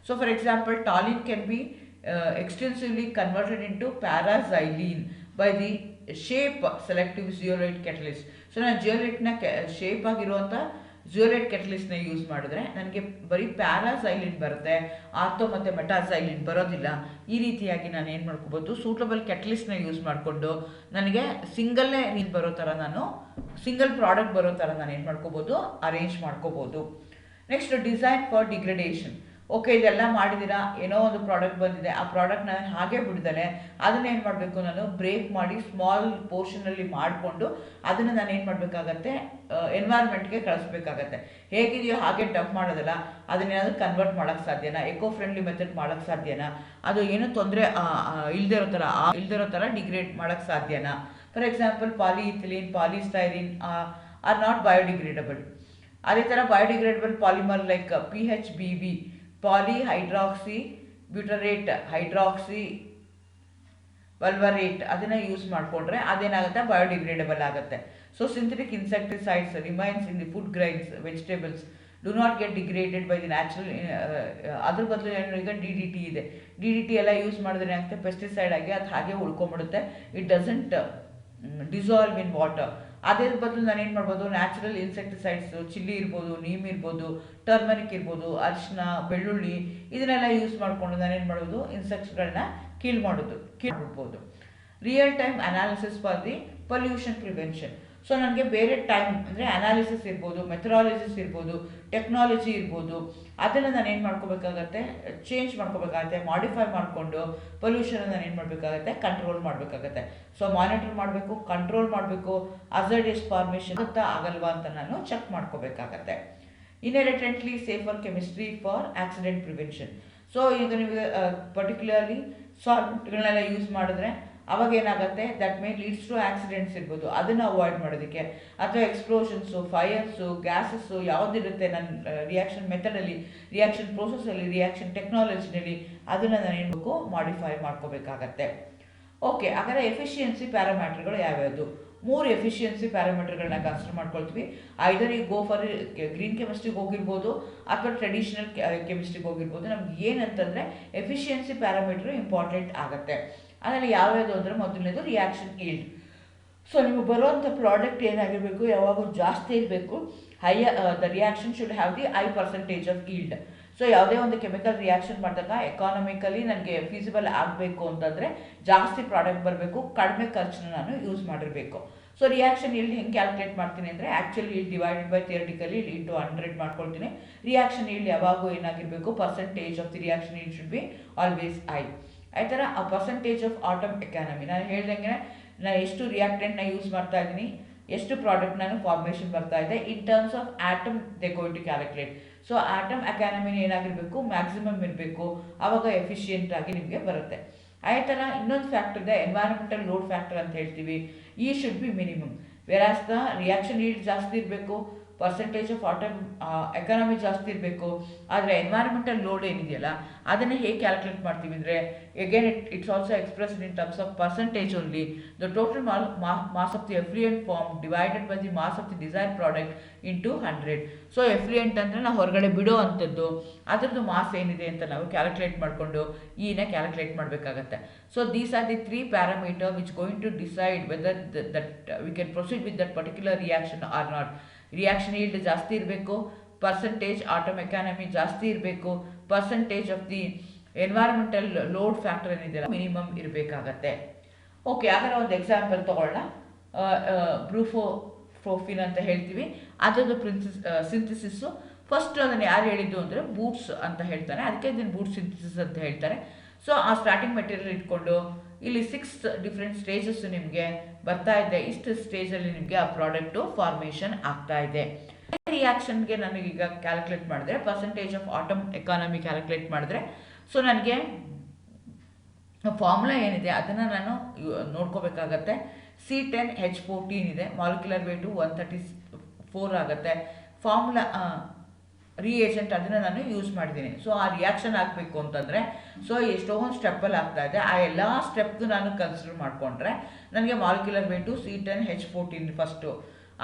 So for example toluene can be extensively converted into paraxylene by the shape selective zeolite catalyst. So ನಾನು ಜಿಯೋಲೈಟ್ನ ಶೇಪ್ ಆಗಿರುವಂಥ ಜಿಯೋಲೈಟ್ ಕೆಟಲಿಸ್ಟ್ನ ಯೂಸ್ ಮಾಡಿದ್ರೆ ನನಗೆ ಬರೀ ಪ್ಯಾರಾಸೈಲಿನ್ ಬರುತ್ತೆ, ಆರ್ಥೋ ಮತ್ತು ಮೆಟಾಸೈಲಿನ್ ಬರೋದಿಲ್ಲ. ಈ ರೀತಿಯಾಗಿ ನಾನು ಏನು ಮಾಡ್ಕೋಬೋದು, ಸೂಟಬಲ್ ಕೆಟಲಿಸ್ಟ್ನ ಯೂಸ್ ಮಾಡಿಕೊಂಡು ನನಗೆ ಸಿಂಗಲ್ಲೇ ನೀರು ಬರೋ ಥರ ಸಿಂಗಲ್ ಪ್ರಾಡಕ್ಟ್ ಬರೋ ಥರ ನಾನು ಏನು ಮಾಡ್ಕೋಬೋದು, ಅರೇಂಜ್ ಮಾಡ್ಕೋಬೋದು. Next design for degradation. Okay, ಇದೆಲ್ಲ ಮಾಡಿದ್ದೀರಾ, ಏನೋ ಒಂದು ಪ್ರಾಡಕ್ಟ್ ಬಂದಿದೆ, ಆ ಪ್ರಾಡಕ್ಟ್ನ ಹಾಗೆ ಬಿಡ್ದಲೆ ಅದನ್ನ ಏನು ಮಾಡಬೇಕು, ನಾನು ಬ್ರೇಕ್ ಮಾಡಿ ಸ್ಮಾಲ್ ಪೋರ್ಷನಲ್ಲಿ ಮಾಡಿಕೊಂಡು ಅದನ್ನು ನಾನು ಏನು ಮಾಡಬೇಕಾಗತ್ತೆ, ಎನ್ವೈರ್ಮೆಂಟ್ಗೆ ಕಳಿಸ್ಬೇಕಾಗತ್ತೆ. ಹೇಗಿದೆಯೋ ಹಾಗೆ ಡಂಪ್ ಮಾಡೋದಲ್ಲ, ಅದನ್ನೇನಾದ್ರೂ ಕನ್ವರ್ಟ್ ಮಾಡೋಕ್ಕೆ ಸಾಧ್ಯನಾ, ಎಕೋ ಫ್ರೆಂಡ್ಲಿ ಮೆಥಡ್ ಮಾಡೋಕ್ಕೆ ಸಾಧ್ಯನಾ, ಅದು ಏನೂ ತೊಂದರೆ ಇಲ್ದಿರೋ ಥರ ಡಿಗ್ರೇಡ್ ಮಾಡೋಕ್ಕೆ ಸಾಧ್ಯನಾ. For example polyethylene, polystyrene are not biodegradable. ಅದೇ ಥರ biodegradable polymer like PHBB, polyhydroxy butyrate hydroxy valerate, ಅದನ್ನು ಯೂಸ್ ಮಾಡಿಕೊಂಡ್ರೆ ಅದೇನಾಗುತ್ತೆ, ಬಯೋಡಿಗ್ರೇಡಬಲ್ ಆಗುತ್ತೆ. So synthetic insecticides remains in the food grains vegetables do not get degraded by the natural. ಅದ್ರ ಬದಲು ಏನು, ಈಗ DDT ಇದೆ, DDT ಎಲ್ಲ ಯೂಸ್ ಮಾಡಿದ್ರೆ ಏನಾಗುತ್ತೆ, ಪೆಸ್ಟಿಸೈಡ್ ಆಗಿ ಅದು ಹಾಗೆ ಉಳ್ಕೊಂಡ್ಬಿಡುತ್ತೆ, it doesn't dissolve in water. ಅದೇ ಬದಲು ನಾನು ಏನು ಮಾಡ್ಬೋದು, ನ್ಯಾಚುರಲ್ ಇನ್ಸೆಕ್ಟಿಸೈಡ್ಸ್, ಚಿಲ್ಲಿ ಇರ್ಬೋದು, ನೀಮ್ ಇರ್ಬೋದು, ಟರ್ಮರಿಕ್ ಇರ್ಬೋದು, ಅರಿಶಿನ, ಬೆಳ್ಳುಳ್ಳಿ, ಇದನ್ನೆಲ್ಲ ಯೂಸ್ ಮಾಡಿಕೊಂಡು ನಾನು ಏನು ಮಾಡೋದು, ಇನ್ಸೆಕ್ಟ್ಸ್ಗಳನ್ನ ಕೀಳ್ಬಿಡ್ಬೋದು. Real time analysis for the pollution prevention. So ನನಗೆ ಬೇರೆ ಟೈಮ್ ಅಂದರೆ ಅನಾಲಿಸಿಸ್ ಇರ್ಬೋದು, ಮೆಥಡಾಲಜಿಸ್ ಇರ್ಬೋದು, ಟೆಕ್ನಾಲಜಿ ಇರ್ಬೋದು, ಅದನ್ನು ನಾನು ಏನು ಮಾಡ್ಕೋಬೇಕಾಗತ್ತೆ, ಚೇಂಜ್ ಮಾಡ್ಕೋಬೇಕಾಗತ್ತೆ, ಮಾಡಿಫೈ ಮಾಡಿಕೊಂಡು ಪೊಲ್ಯೂಷನ್ ನಾನು ಏನು ಮಾಡಬೇಕಾಗತ್ತೆ, ಕಂಟ್ರೋಲ್ ಮಾಡಬೇಕಾಗತ್ತೆ. ಸೊ ಮಾನಿಟರ್ ಮಾಡಬೇಕು, ಕಂಟ್ರೋಲ್ ಮಾಡಬೇಕು, ಹಜಾರ್ಡಸ್ ಫಾರ್ಮೇಷನ್ ಆಗಲ್ವಾ ಅಂತ ನಾನು ಚೆಕ್ ಮಾಡ್ಕೋಬೇಕಾಗತ್ತೆ. Inherently safer chemistry for accident prevention. So ಈಗ ನೀವು ಪರ್ಟಿಕ್ಯುಲರ್ಲಿ ಸಾಲ್ವೆಂಟ್ಗಳನ್ನೆಲ್ಲ ಯೂಸ್ ಮಾಡಿದ್ರೆ ಅವಾಗ ಏನಾಗುತ್ತೆ, that may leads to accidents ಇರ್ಬೋದು, ಅದನ್ನು ಅವಾಯ್ಡ್ ಮಾಡೋದಕ್ಕೆ, ಅಥವಾ ಎಕ್ಸ್ಪ್ಲೋಷನ್ಸು, ಫೈರ್ಸು, ಗ್ಯಾಸಸ್ಸು ಯಾವುದಿರುತ್ತೆ ನನ್ನ ರಿಯಾಕ್ಷನ್ ಮೆಥಡಲ್ಲಿ, ರಿಯಾಕ್ಷನ್ ಪ್ರೋಸೆಸ್ಸಲ್ಲಿ, ರಿಯಾಕ್ಷನ್ ಟೆಕ್ನಾಲಜಿನಲ್ಲಿ, ಅದನ್ನು ನಾನು ಏನು ಮಾಡಿಫೈ ಮಾಡ್ಕೋಬೇಕಾಗತ್ತೆ. ಓಕೆ, ಹಾಗಾದರೆ ಎಫಿಷಿಯನ್ಸಿ ಪ್ಯಾರಾಮೀಟರ್ಗಳು ಯಾವ್ಯಾವುದು? 3 ಎಫಿಷಿಯನ್ಸಿ ಪ್ಯಾರಾಮೀಟರ್ಗಳನ್ನ ಕನ್ಸಿಡರ್ ಮಾಡ್ಕೊಳ್ತೀವಿ. ಐದರ್ ಈ ಗೋ ಫಾರ್ ಗ್ರೀನ್ ಕೆಮಿಸ್ಟ್ರಿಗೆ ಹೋಗಿರ್ಬೋದು ಅಥವಾ ಟ್ರೆಡಿಷನಲ್ ಕೆಮಿಸ್ಟ್ರಿಗೆ ಹೋಗಿರ್ಬೋದು. ನಮ್ಗೆ ಏನಂತಂದರೆ ಎಫಿಷಿಯನ್ಸಿ ಪ್ಯಾರಾಮೀಟರ್ ಇಂಪಾರ್ಟೆಂಟ್ ಆಗುತ್ತೆ. ಅದರಲ್ಲಿ ಯಾವ್ಯಾವುದು ಅಂದರೆ, ಮೊದಲನೇದು ರಿಯಾಕ್ಷನ್ ಈಲ್ಡ್. ಸೊ ನಿಮಗೆ ಬರುವಂಥ ಪ್ರಾಡಕ್ಟ್ ಏನಾಗಿರಬೇಕು, ಯಾವಾಗೂ ಜಾಸ್ತಿ ಇರಬೇಕು. The reaction should have the high percentage of yield. So ಯಾವುದೇ ಒಂದು ಕೆಮಿಕಲ್ ರಿಯಾಕ್ಷನ್ ಮಾಡಿದಾಗ ಎಕಾನಮಿಕಲಿ ನನಗೆ ಫೀಸಿಬಲ್ ಆಗಬೇಕು ಅಂತಂದರೆ ಜಾಸ್ತಿ ಪ್ರಾಡಕ್ಟ್ ಬರಬೇಕು, ಕಡಿಮೆ ಖರ್ಚನ್ನ ನಾನು ಯೂಸ್ ಮಾಡಿರಬೇಕು. ಸೊ ರಿಯಾಕ್ಷನ್ ಈಲ್ಡ್ ಹೆಂಗೆ ಕ್ಯಾಲ್ಕುಲೇಟ್ ಮಾಡ್ತೀನಿ ಅಂದರೆ, actual yield divided by theoretically into 100 ಮಾಡ್ಕೊಳ್ತೀನಿ. ರಿಯಾಕ್ಷನ್ ಈಲ್ಡ್ ಯಾವಾಗೂ ಏನಾಗಿರಬೇಕು, percentage of the reaction yield should be always high. ಆ ಥರ ಆ ಪರ್ಸೆಂಟೇಜ್ ಆಫ್ ಆಟಮ್ ಎಕಾನಮಿ, ನಾನು ಹೇಳ್ದಂಗೆ ನಾನು ಎಷ್ಟು ರಿಯಾಕ್ಟೆಂಟ್ನ ಯೂಸ್ ಮಾಡ್ತಾ ಇದ್ದೀನಿ, ಎಷ್ಟು ಪ್ರಾಡಕ್ಟ್ ನಾನು ಫಾರ್ಮೇಷನ್ ಬರ್ತಾ ಇದೆ, in terms of atom they going to calculate. So atom ಎಕಾನಮಿನ ಏನಾಗಿರಬೇಕು, ಮ್ಯಾಕ್ಸಿಮಮ್ ಇರಬೇಕು, ಆವಾಗ ಎಫಿಷಿಯೆಂಟ್ ಆಗಿ ನಿಮಗೆ ಬರುತ್ತೆ. ಅದೇ ಥರ ಇನ್ನೊಂದು ಫ್ಯಾಕ್ಟರ್ ಇದೆ, ಎನ್ವೈರನ್ಮೆಂಟಲ್ ಲೋಡ್ ಫ್ಯಾಕ್ಟರ್ ಅಂತ ಹೇಳ್ತೀವಿ. E should be minimum. Versus the reaction yield ಜಾಸ್ತಿ ಇರಬೇಕು, ಪರ್ಸೆಂಟೇಜ್ ಆಫ್ ಆಟಮ್ ಎಕಾನಮಿ ಜಾಸ್ತಿ ಇರಬೇಕು. ಆದರೆ ಎನ್ವೈರನ್ಮೆಂಟಲ್ ಲೋಡ್ ಏನಿದೆಯಲ್ಲ ಅದನ್ನು ಹೇಗೆ ಕ್ಯಾಲ್ಕುಲೇಟ್ ಮಾಡ್ತೀವಿ ಅಂದರೆ, again it's also expressed in terms of percentage only. The total mass of the effluent form divided by the mass of the desired product into 100. So effluent ಅಂದರೆ ನಾವು ಹೊರಗಡೆ ಬಿಡೋ ಅಂಥದ್ದು, ಅದರದ್ದು ಮಾಸ್ ಏನಿದೆ ಅಂತ ನಾವು ಕ್ಯಾಲ್ಕುಲೇಟ್ ಮಾಡಿಕೊಂಡು ಈನ ಕ್ಯಾಲ್ಕುಲೇಟ್ ಮಾಡಬೇಕಾಗತ್ತೆ. So these are the 3 parameter which going to decide whether that we can proceed with that particular reaction or not. Reaction yield ಜಾಸ್ತಿ ಇರಬೇಕು, ಪರ್ಸೆಂಟೇಜ್ ಆಟಮ್ ಎಕಾನಮಿ ಜಾಸ್ತಿ ಇರಬೇಕು, percentage of the environmental load factor ಏನಿದೆ minimum ಇರಬೇಕಾಗತ್ತೆ. Okay, ಹಾಗಾದ್ರೆ ಒಂದು example ತಗೊಳ್ಳೋಣ. ಬ್ರೂಫೋಫಿನ್ ಅಂತ ಹೇಳ್ತೀವಿ, ಅದರದ್ದು ಸಿಂಥಸಿಸ್ಸು. ಫಸ್ಟ್ ಅದನ್ನು ಯಾರು ಹೇಳಿದ್ದು ಅಂದರೆ ಬೂಟ್ಸ್ ಅಂತ ಹೇಳ್ತಾರೆ, ಅದಕ್ಕೆ ಇದನ್ನು ಬೂಟ್ ಸಿಂಥಸಿಸ್ ಅಂತ ಹೇಳ್ತಾರೆ. ಸೊ ಆ ಸ್ಟಾರ್ಟಿಂಗ್ ಮೆಟೀರಿಯಲ್ ಇಟ್ಕೊಂಡು ಇಲ್ಲಿ 6 ಡಿಫ್ರೆಂಟ್ ಸ್ಟೇಜಸ್ ನಿಮಗೆ ಬರ್ತಾ ಇದೆ. ಇಷ್ಟು ಸ್ಟೇಜಲ್ಲಿ ನಿಮಗೆ ಆ ಪ್ರಾಡಕ್ಟು ಫಾರ್ಮೇಷನ್ ಆಗ್ತಾ ಇದೆ. ರಿಯಾಕ್ಷನ್ಗೆ ನನಗೀಗ ಕ್ಯಾಲ್ಕುಲೇಟ್ ಮಾಡಿದ್ರೆ, percentage of atom economy calculate ಮಾಡಿದ್ರೆ, ಸೊ ನನಗೆ ಫಾರ್ಮುಲಾ ಏನಿದೆ ಅದನ್ನು ನಾನು ನೋಡ್ಕೋಬೇಕಾಗತ್ತೆ. C10H14 ಇದೆ, ಮಾಲಿಕ್ಯುಲರ್ ವೇಟು 134 ಆಗುತ್ತೆ. ಫಾರ್ಮುಲಾ ರಿಯೇಜೆಂಟ್ ಅದನ್ನು ನಾನು ಯೂಸ್ ಮಾಡಿದ್ದೀನಿ. ಸೊ ಆ ರಿಯಾಕ್ಷನ್ ಆಗಬೇಕು ಅಂತಂದರೆ, ಸೊ ಎಷ್ಟೊಂದು ಸ್ಟೆಪ್ಪಲ್ಲಿ ಆಗ್ತಾ ಇದೆ, ಆ ಎಲ್ಲ ಸ್ಟೆಪ್ದು ನಾನು ಕನ್ಸಿಡರ್ ಮಾಡಿಕೊಂಡ್ರೆ ನನಗೆ ಮಾಲಿಕ್ಯುಲರ್ ವೇಟು C10H14 ಫಸ್ಟು.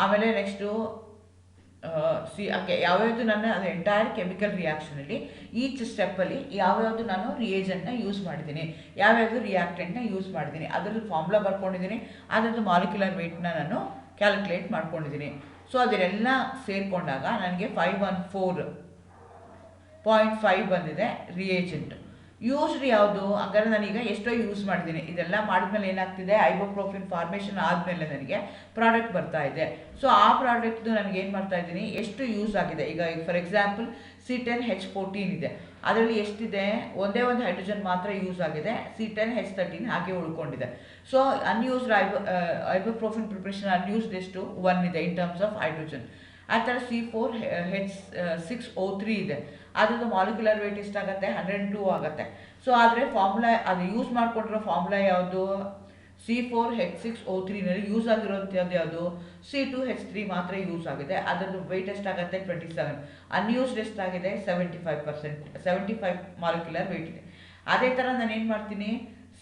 ಆಮೇಲೆ ನೆಕ್ಸ್ಟು ಯಾವ್ಯಾವುದು ನಾನು ಅದು ಎಂಟೈರ್ ಕೆಮಿಕಲ್ ರಿಯಾಕ್ಷನಲ್ಲಿ ಈಚ್ ಸ್ಟೆಪ್ಪಲ್ಲಿ ಯಾವ್ಯಾವುದು ನಾನು ರಿಯೇಜೆಂಟ್ನ ಯೂಸ್ ಮಾಡಿದ್ದೀನಿ, ಯಾವ್ಯಾವುದು ರಿಯಾಕ್ಟೆಂಟ್ನ ಯೂಸ್ ಮಾಡಿದ್ದೀನಿ, ಅದರದ್ದು ಫಾರ್ಮುಲಾ ಬರ್ಕೊಂಡಿದ್ದೀನಿ, ಅದರದ್ದು ಮಾಲಿಕ್ಯುಲರ್ ವೇಟ್ನ ನಾನು ಕ್ಯಾಲ್ಕುಲೇಟ್ ಮಾಡ್ಕೊಂಡಿದ್ದೀನಿ. ಸೊ ಅದನ್ನೆಲ್ಲ ಸೇರಿಕೊಂಡಾಗ ನನಗೆ 514.5 ಬಂದಿದೆ ರಿಯೇಜೆಂಟ್. ಯೂಸ್ಡ್ ಯಾವುದು? ಹಂಗಾದ್ರೆ ನಾನೀಗ ಎಷ್ಟೋ ಯೂಸ್ ಮಾಡಿದ್ದೀನಿ. ಇದೆಲ್ಲ ಮಾಡಿದ್ಮೇಲೆ ಏನಾಗ್ತಿದೆ, ಐಬೋಪ್ರೋಫಿನ್ ಫಾರ್ಮೇಷನ್ ಆದಮೇಲೆ ನನಗೆ ಪ್ರಾಡಕ್ಟ್ ಬರ್ತಾ ಇದೆ. ಸೊ ಆ ಪ್ರಾಡಕ್ಟ್ದು ನನಗೆ ಏನು ಮಾಡ್ತಾ ಇದ್ದೀನಿ, ಎಷ್ಟು ಯೂಸ್ ಆಗಿದೆ. ಈಗ ಫಾರ್ ಎಕ್ಸಾಂಪಲ್ C10H14 ಇದೆ, ಅದರಲ್ಲಿ ಎಷ್ಟಿದೆ, ಒಂದೇ ಒಂದು ಹೈಡ್ರೋಜನ್ ಮಾತ್ರ ಯೂಸ್ ಆಗಿದೆ, C10H13 ಹಾಗೆ ಉಳ್ಕೊಂಡಿದೆ. ಸೊ ಅನ್ಯೂಸ್ಡ್ ಐಬೋಪ್ರೋಫಿನ್ ಪ್ರಿಪ್ರೇಷನ್ ಅನ್ಯೂಸ್ಡ್ ಎಷ್ಟು 1 ಇದೆ ಇನ್ ಟರ್ಮ್ಸ್ ಆಫ್ ಹೈಡ್ರೋಜನ್. ಆ ಥರ C4H6O3 ಇದೆ, ಅದ್ರದ್ದು ಮಾಲಿಕ್ಯುಲರ್ ವೇಟ್ ಎಷ್ಟಾಗುತ್ತೆ, 102 ಆಗುತ್ತೆ. ಸೊ ಆದರೆ ಫಾರ್ಮುಲಾ ಅದು ಯೂಸ್ ಮಾಡಿಕೊಂಡಿರೋ ಫಾರ್ಮುಲಾ ಯಾವುದು, C4H6O3 ನಲ್ಲಿ ಯೂಸ್ ಆಗಿರೋಂಥದ್ದು ಯಾವುದು, C2H3 ಮಾತ್ರ ಯೂಸ್ ಆಗಿದೆ, ಅದರದ್ದು ವೆಯ್ಟ್ ಎಷ್ಟಾಗುತ್ತೆ 27. ಅನ್ಯೂಸ್ಡ್ ಎಷ್ಟಾಗಿದೆ 75% ಮಾಲಿಕ್ಯುಲರ್ ವೆಯ್ಟ್ ಇದೆ. ಅದೇ ಥರ ನಾನು ಏನು ಮಾಡ್ತೀನಿ,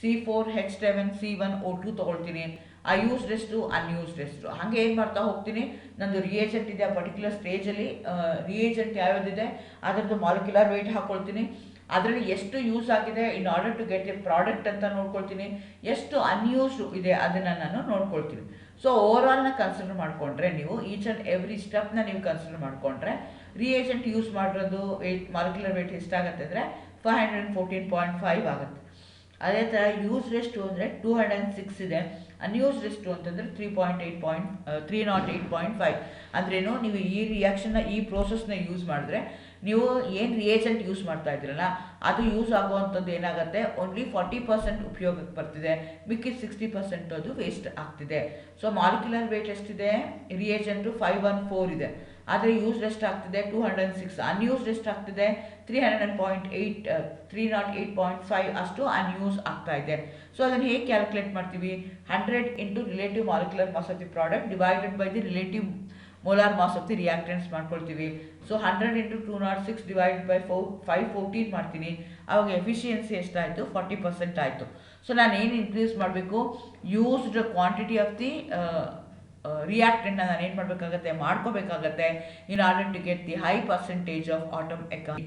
C4H7C1O2 ತೊಗೊಳ್ತೀನಿ, ಆ ಯೂಸ್ಡ್ ಎಷ್ಟು, ಅನ್ಯೂಸ್ಡ್ ಎಷ್ಟು, ಹಾಗೆ ಏನು ಮಾಡ್ತಾ ಹೋಗ್ತೀನಿ. ನಂದು ರಿಯೇಜೆಂಟ್ ಇದೆ, ಆ ಪರ್ಟಿಕ್ಯುಲರ್ ಸ್ಟೇಜಲ್ಲಿ ರಿಯೇಜೆಂಟ್ ಯಾವ್ಯಾವುದಿದೆ ಅದರದ್ದು ಮಾಲಿಕ್ಯುಲರ್ ವೆಯ್ಟ್ ಹಾಕ್ಕೊಳ್ತೀನಿ, ಅದರಲ್ಲಿ ಎಷ್ಟು ಯೂಸ್ ಆಗಿದೆ in order to get a product ಅಂತ ನೋಡ್ಕೊಳ್ತೀನಿ, ಎಷ್ಟು ಅನ್ಯೂಸ್ಡ್ ಇದೆ ಅದನ್ನು ನಾನು ನೋಡ್ಕೊಳ್ತೀನಿ. ಸೊ ಓವರಾಲ್ನ ಕನ್ಸಿಡರ್ ಮಾಡಿಕೊಂಡ್ರೆ ನೀವು ಈಚ್ ಆ್ಯಂಡ್ ಎವ್ರಿ ಸ್ಟೆಪ್ನ ನೀವು ಕನ್ಸಿಡರ್ ಮಾಡಿಕೊಂಡ್ರೆ ರಿಯೇಜೆಂಟ್ ಯೂಸ್ ಮಾಡಿರೋದು ವೆಯ್ಟ್ ಮಾಲಿಕ್ಯುಲರ್ ವೆಯ್ಟ್ ಎಷ್ಟಾಗುತ್ತೆ ಅಂದರೆ 514.5 ಆಗುತ್ತೆ. ಅದೇ ಥರ ಯೂಸ್ಡ್ ಎಷ್ಟು ಅಂದರೆ 206 ಇದೆ, ಅನ್ಯೂಸ್ಡ್ ಎಷ್ಟು ಅಂತಂದರೆ 308.5. ಅಂದ್ರೇನು, ನೀವು ಈ ರಿಯಾಕ್ಷನ್ನ ಈ ಪ್ರೋಸೆಸ್ನ ಯೂಸ್ ಮಾಡಿದ್ರೆ ನೀವು ಏನು ರಿಯೇಜೆಂಟ್ ಯೂಸ್ ಮಾಡ್ತಾ ಇದ್ದೀರಲ್ಲ ಅದು ಯೂಸ್ ಆಗುವಂಥದ್ದು ಏನಾಗುತ್ತೆ, ಓನ್ಲಿ 40% ಉಪಯೋಗಕ್ಕೆ ಬರ್ತಿದೆ, ಮಿಕ್ಕಿದ 60% ಅದು ವೇಸ್ಟ್ ಆಗ್ತಿದೆ. ಸೊ ಮಾಲಿಕ್ಯುಲರ್ ವೇಟ್ ಎಷ್ಟಿದೆ, ರಿಯೇಜೆಂಟು 514 ಇದೆ, ಆದರೆ ಯೂಸ್ಡ್ ಎಷ್ಟಾಗ್ತಿದೆ 206, ಅನ್ಯೂಸ್ಡ್ ಎಷ್ಟಾಗ್ತಿದೆ 308.5 ಅಷ್ಟು ಅನ್ಯೂಸ್ ಆಗ್ತಾ ಇದೆ. ಸೊ ಅದನ್ನು ಹೇಗೆ ಕ್ಯಾಲ್ಕುಲೇಟ್ ಮಾಡ್ತೀವಿ, 100 into relative molecular mass of the product divided by the relative molar mass of the reactants ಮಾಡ್ಕೊಳ್ತೀವಿ. ಸೊ 100 ಇಂಟು 206 ಡಿವೈಡೆಡ್ ಬೈ 514 ಮಾಡ್ತೀನಿ, ಆವಾಗ ಎಫಿಷಿಯನ್ಸಿ ಎಷ್ಟಾಯಿತು, 40% ಆಯಿತು. ಸೊ ನಾನು ಏನು ಇನ್ಕ್ರೀಸ್ ಮಾಡಬೇಕು, ಯೂಸ್ಡ್ ಕ್ವಾಂಟಿಟಿ ಆಫ್ ದಿ ರಿಯಾಕ್ಟೆಂಟ್ನ ನಾನು ಏನು ಮಾಡಬೇಕಾಗತ್ತೆ, ಮಾಡ್ಕೋಬೇಕಾಗತ್ತೆ in order to get the high percentage of atom economy.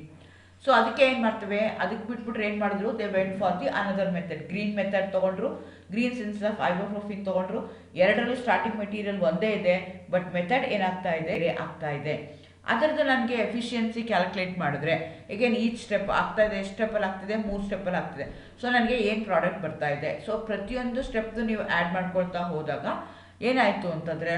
So ಅದಕ್ಕೆ ಏನು ಮಾಡ್ತೇವೆ, ಅದಕ್ಕೆ ಬಿಟ್ಬಿಟ್ರೆ ಏನು ಮಾಡಿದ್ರು, they went for the another method. Green method ತೊಗೊಂಡ್ರು, ಗ್ರೀನ್ ಸಿನ್ಸ್ ಆಫ್ ಐಬೋಪ್ರೋಫಿನ್ ತೊಗೊಂಡ್ರು. ಎರಡರಲ್ಲೂ ಸ್ಟಾರ್ಟಿಂಗ್ ಮೆಟೀರಿಯಲ್ ಒಂದೇ ಇದೆ, ಬಟ್ ಮೆಥಡ್ ಏನಾಗ್ತಾ ಇದೆ, ಆಗ್ತಾ ಇದೆ. ಅದರದ್ದು ನನಗೆ ಎಫಿಷಿಯನ್ಸಿ ಕ್ಯಾಲ್ಕುಲೇಟ್ ಮಾಡಿದ್ರೆ ಈಗೇನು ಈಚ್ ಸ್ಟೆಪ್ ಆಗ್ತಾ ಇದೆ, ಎಷ್ಟು ಸ್ಟೆಪ್ಪಲ್ಲಿ ಆಗ್ತಿದೆ, 3 ಸ್ಟೆಪ್ಪಲ್ಲಿ ಆಗ್ತಿದೆ. ಸೊ ನನಗೆ ಏನು ಪ್ರಾಡಕ್ಟ್ ಬರ್ತಾ ಇದೆ. ಸೊ ಪ್ರತಿಯೊಂದು ಸ್ಟೆಪ್ದು ನೀವು ಆ್ಯಡ್ ಮಾಡ್ಕೊಳ್ತಾ ಹೋದಾಗ ಏನಾಯಿತು ಅಂತಂದರೆ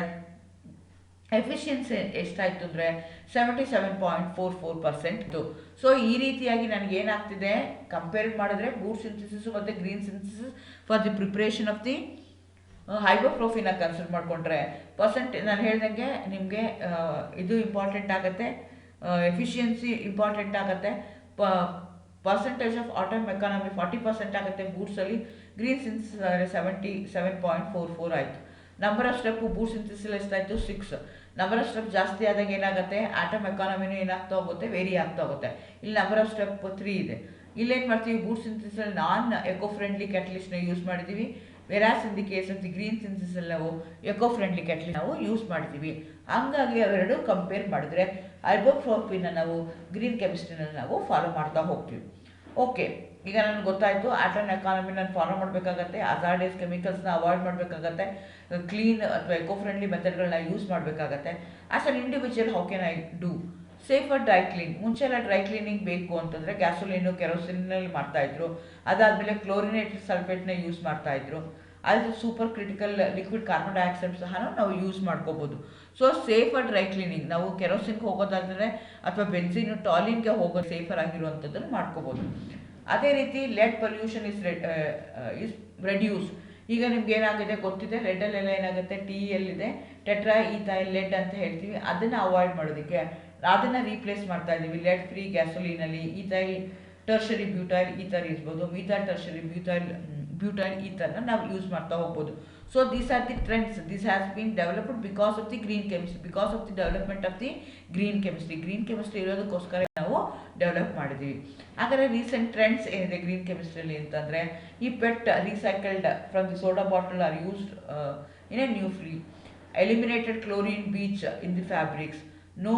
ಎಫಿಷಿಯನ್ಸಿ ಎಷ್ಟಾಯಿತು ಅಂದರೆ 77.44% ಇತ್ತು. ಸೊ ಈ ರೀತಿಯಾಗಿ ನನಗೇನಾಗ್ತಿದೆ, ಕಂಪೇರ್ ಮಾಡಿದ್ರೆ ಬೂಟ್ ಸಿಂಥಸಿಸು ಮತ್ತು green synthesis for the preparation of the ಐಬೋಪ್ರೋಫಿನ ಕನ್ಸಿಡರ್ ಮಾಡಿಕೊಂಡ್ರೆ ನಾನು ಹೇಳ್ದಂಗೆ ನಿಮಗೆ ಇದು ಇಂಪಾರ್ಟೆಂಟ್ ಆಗುತ್ತೆ, ಎಫಿಷಿಯನ್ಸಿ ಇಂಪಾರ್ಟೆಂಟ್ ಆಗುತ್ತೆ, ಪರ್ಸೆಂಟೇಜ್ ಆಫ್ ಆಟಮ್ ಎಕಾನಮಿ 40% ಆಗುತ್ತೆ ಬೂಟ್ಸಲ್ಲಿ, ಗ್ರೀನ್ ಸಿಂಥಸಿಸ್ 77.44 ಆಯಿತು. Number of step boot synthesis ಎಷ್ಟಾಯಿತು, 6. ನಂಬರ್ ಆಫ್ ಸ್ಟೆಪ್ ಜಾಸ್ತಿ ಆದಾಗ ಏನಾಗುತ್ತೆ, ಆಟಮ್ ಎಕಾನಮಿನೂ ಏನಾಗ್ತಾ ಹೋಗುತ್ತೆ, ವೇರಿ ಆಗ್ತಾ ಹೋಗುತ್ತೆ. ಇಲ್ಲಿ ನಂಬರ್ ಆಫ್ ಸ್ಟೆಪ್ 3 ಇದೆ. ಇಲ್ಲೇನು ಮಾಡ್ತೀವಿ, ಬೂಟ್ ಸಿಂಥಸಿಸಲ್ಲಿ ನಾನ್ ಎಕೋ ಫ್ರೆಂಡ್ಲಿ ಕ್ಯಾಟಲಿಸ್ಟ್ನ ಯೂಸ್ ಮಾಡಿದ್ದೀವಿ, versus in the case of the green ಸಿಂಥಸಿಸಲ್ಲಿ ನಾವು ಎಕೋ ಫ್ರೆಂಡ್ಲಿ ಕ್ಯಾಟಲಿಸ್ಟ್ ನಾವು ಯೂಸ್ ಮಾಡಿದ್ದೀವಿ. ಹಂಗಾಗಿ ಅವೆರಡು ಕಂಪೇರ್ ಮಾಡಿದ್ರೆ ಐಬೋಪ್ರೋಫಿನ್ನ ನಾವು ಗ್ರೀನ್ ಕೆಮಿಸ್ಟ್ರಿನಲ್ಲಿ ನಾವು ಫಾಲೋ ಮಾಡ್ತಾ ಹೋಗ್ತೀವಿ. ಓಕೆ, ಈಗ ನನಗೆ ಗೊತ್ತಾಯಿತು ಆಟಮ್ ಎಕಾನಮಿ ನಾನು ಫಾಲೋ ಮಾಡಬೇಕಾಗತ್ತೆ, ಹಜಾರ್ಡಿಯಸ್ ಕೆಮಿಕಲ್ಸ್ನ ಅವಾಯ್ಡ್ ಮಾಡಬೇಕಾಗತ್ತೆ, ಕ್ಲೀನ್ ಅಥವಾ ಎಕೋ ಫ್ರೆಂಡ್ಲಿ ಮೆಥಡ್ಗಳನ್ನ ಯೂಸ್ ಮಾಡಬೇಕಾಗತ್ತೆ. As an individual how can I do safer dry clean. ಮುಂಚೆಲ್ಲ ಡ್ರೈ ಕ್ಲೀನಿಂಗ್ ಬೇಕು ಅಂತಂದರೆ ಗ್ಯಾಸೋಲಿನು ಕೆರೋಸಿನಲ್ಲಿ ಮಾಡ್ತಾಯಿದ್ರು, ಅದಾದಮೇಲೆ ಕ್ಲೋರಿನೇಟೆಡ್ ಸಲ್ಫೇಟ್ನ ಯೂಸ್ ಮಾಡ್ತಾಯಿದ್ರು. ಅದು super critical liquid carbon dioxide ಸಹ ನಾವು ಯೂಸ್ ಮಾಡ್ಕೋಬೋದು. ಸೊ ಸೇಫರ್ ಡ್ರೈ ಕ್ಲೀನಿಂಗ್ ನಾವು ಕೆರೋಸಿನ್ಗೆ ಹೋಗೋದಾದರೆ ಅಥವಾ ಬೆನ್ಸಿನ್ ಟಾಲಿನ್ಗೆ ಹೋಗೋ ಸೇಫರ್ ಆಗಿರುವಂಥದ್ದನ್ನು ಮಾಡ್ಕೋಬೋದು. ಅದೇ ರೀತಿ ಲೆಡ್ ಪೊಲ್ಯೂಷನ್ ಇಸ್ ರೆಡ್ಯೂಸ್. ಈಗ ನಿಮ್ಗೆ ಏನಾಗಿದೆ ಗೊತ್ತಿದೆ, ಲೆಡ್ಡಲ್ಲೆಲ್ಲ ಏನಾಗುತ್ತೆ, TeL ಇದೆ, ಟೆಟ್ರಾ ಈಥೈಲ್ ಲೆಡ್ ಅಂತ ಹೇಳ್ತೀವಿ. ಅದನ್ನು ಅವಾಯ್ಡ್ ಮಾಡೋದಕ್ಕೆ ಅದನ್ನು ರೀಪ್ಲೇಸ್ ಮಾಡ್ತಾ ಇದ್ದೀವಿ ಲೆಡ್ ಫ್ರೀ ಗ್ಯಾಸೋಲಿನಲ್ಲಿ. ಈಥೈಲ್ ಟರ್ಷರಿ ಬ್ಯೂಟೈಲ್ ಈಥರ್ ಇರ್ಬೋದು, ಮೀಥೈಲ್ ಟರ್ಷರಿ ಬ್ಯೂಟೈಲ್ ಈಥರ್ನ ನಾವು ಯೂಸ್ ಮಾಡ್ತಾ ಹೋಗ್ಬೋದು. So these are the trends. This has been developed because of the green chemistry, because of the development of the green chemistry. Green chemistry ಇರೋದಕ್ಕೋಸ್ಕರ ನಾವು develop ಮಾಡಿದ್ದೀವಿ. ಹಾಗಾದರೆ recent trends ಏನಿದೆ green ಕೆಮಿಸ್ಟ್ರಿಯಲ್ಲಿ ಅಂತಂದರೆ, ಈ PET recycled from the soda bottle are used in a new free, eliminated chlorine beach in the fabrics, no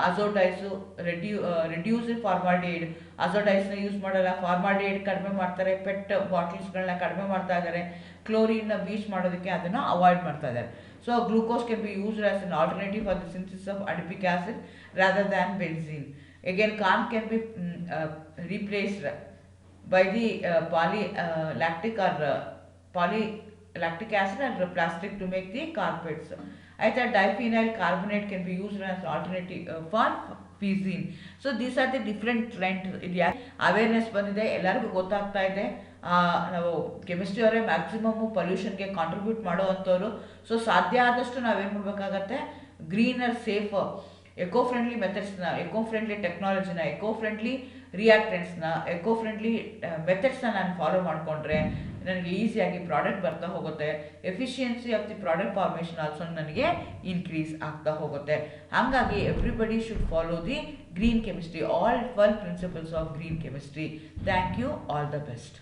azo dyes, reduce formaldehyde. ಅಜೋಡೈಸ್ನ use ಮಾಡಲ್ಲ, ಫಾರ್ಮಾಲ್ಡಿಹೈಡ್ ಕಡಿಮೆ ಮಾಡ್ತಾರೆ, ಪೆಟ್ ಬಾಟಲ್ಸ್ಗಳನ್ನ ಕಡಿಮೆ ಮಾಡ್ತಾ ಇದ್ದಾರೆ, ಕ್ಲೋರಿನ್ನ ಬೀಚ್ ಮಾಡೋದಕ್ಕೆ ಅದನ್ನು ಅವಾಯ್ಡ್ ಮಾಡ್ತಾ ಇದ್ದಾರೆ. So glucose can be used as an alternative for the synthesis of adipic acid rather than benzene. Again, corn can be replaced by the polylactic or polylactic acid and plastic to make the carpets. Either diphenyl carbonate can be used as alternative for benzene. So these are the different trend. ಇದು ಯಾಕೆ awareness ಬಂದಿದೆ, ಎಲ್ಲರಿಗೂ ಗೊತ್ತಾಗ್ತಾ ಇದೆ. ನಾವು chemistry ಅವರೇ maximum ಪೊಲ್ಯೂಷನ್ಗೆ contribute ಮಾಡೋ ಅಂಥವ್ರು. ಸೊ ಸಾಧ್ಯ ಆದಷ್ಟು ನಾವೇನು ಮಾಡಬೇಕಾಗತ್ತೆ, ಗ್ರೀನರ್, ಸೇಫ್, ಎಕೋ ಫ್ರೆಂಡ್ಲಿ ಮೆಥಡ್ಸ್ನ, ಎಕೋ ಫ್ರೆಂಡ್ಲಿ ಟೆಕ್ನಾಲಜಿನ, ಎಕೋ ಫ್ರೆಂಡ್ಲಿ ರಿಯಾಕ್ಟೆಂಟ್ಸ್ನ, ಎಕೋ ಫ್ರೆಂಡ್ಲಿ ಮೆಥಡ್ಸ್ನ ನಾನು ಫಾಲೋ ಮಾಡಿಕೊಂಡ್ರೆ ನನಗೆ ಈಸಿಯಾಗಿ ಪ್ರಾಡಕ್ಟ್ ಬರ್ತಾ ಹೋಗುತ್ತೆ. Efficiency of the product formation also ನನಗೆ ಇನ್ಕ್ರೀಸ್ ಆಗ್ತಾ ಹೋಗುತ್ತೆ. ಹಾಗಾಗಿ everybody should follow the green chemistry, all 12 principles of green chemistry. Thank you, all the best.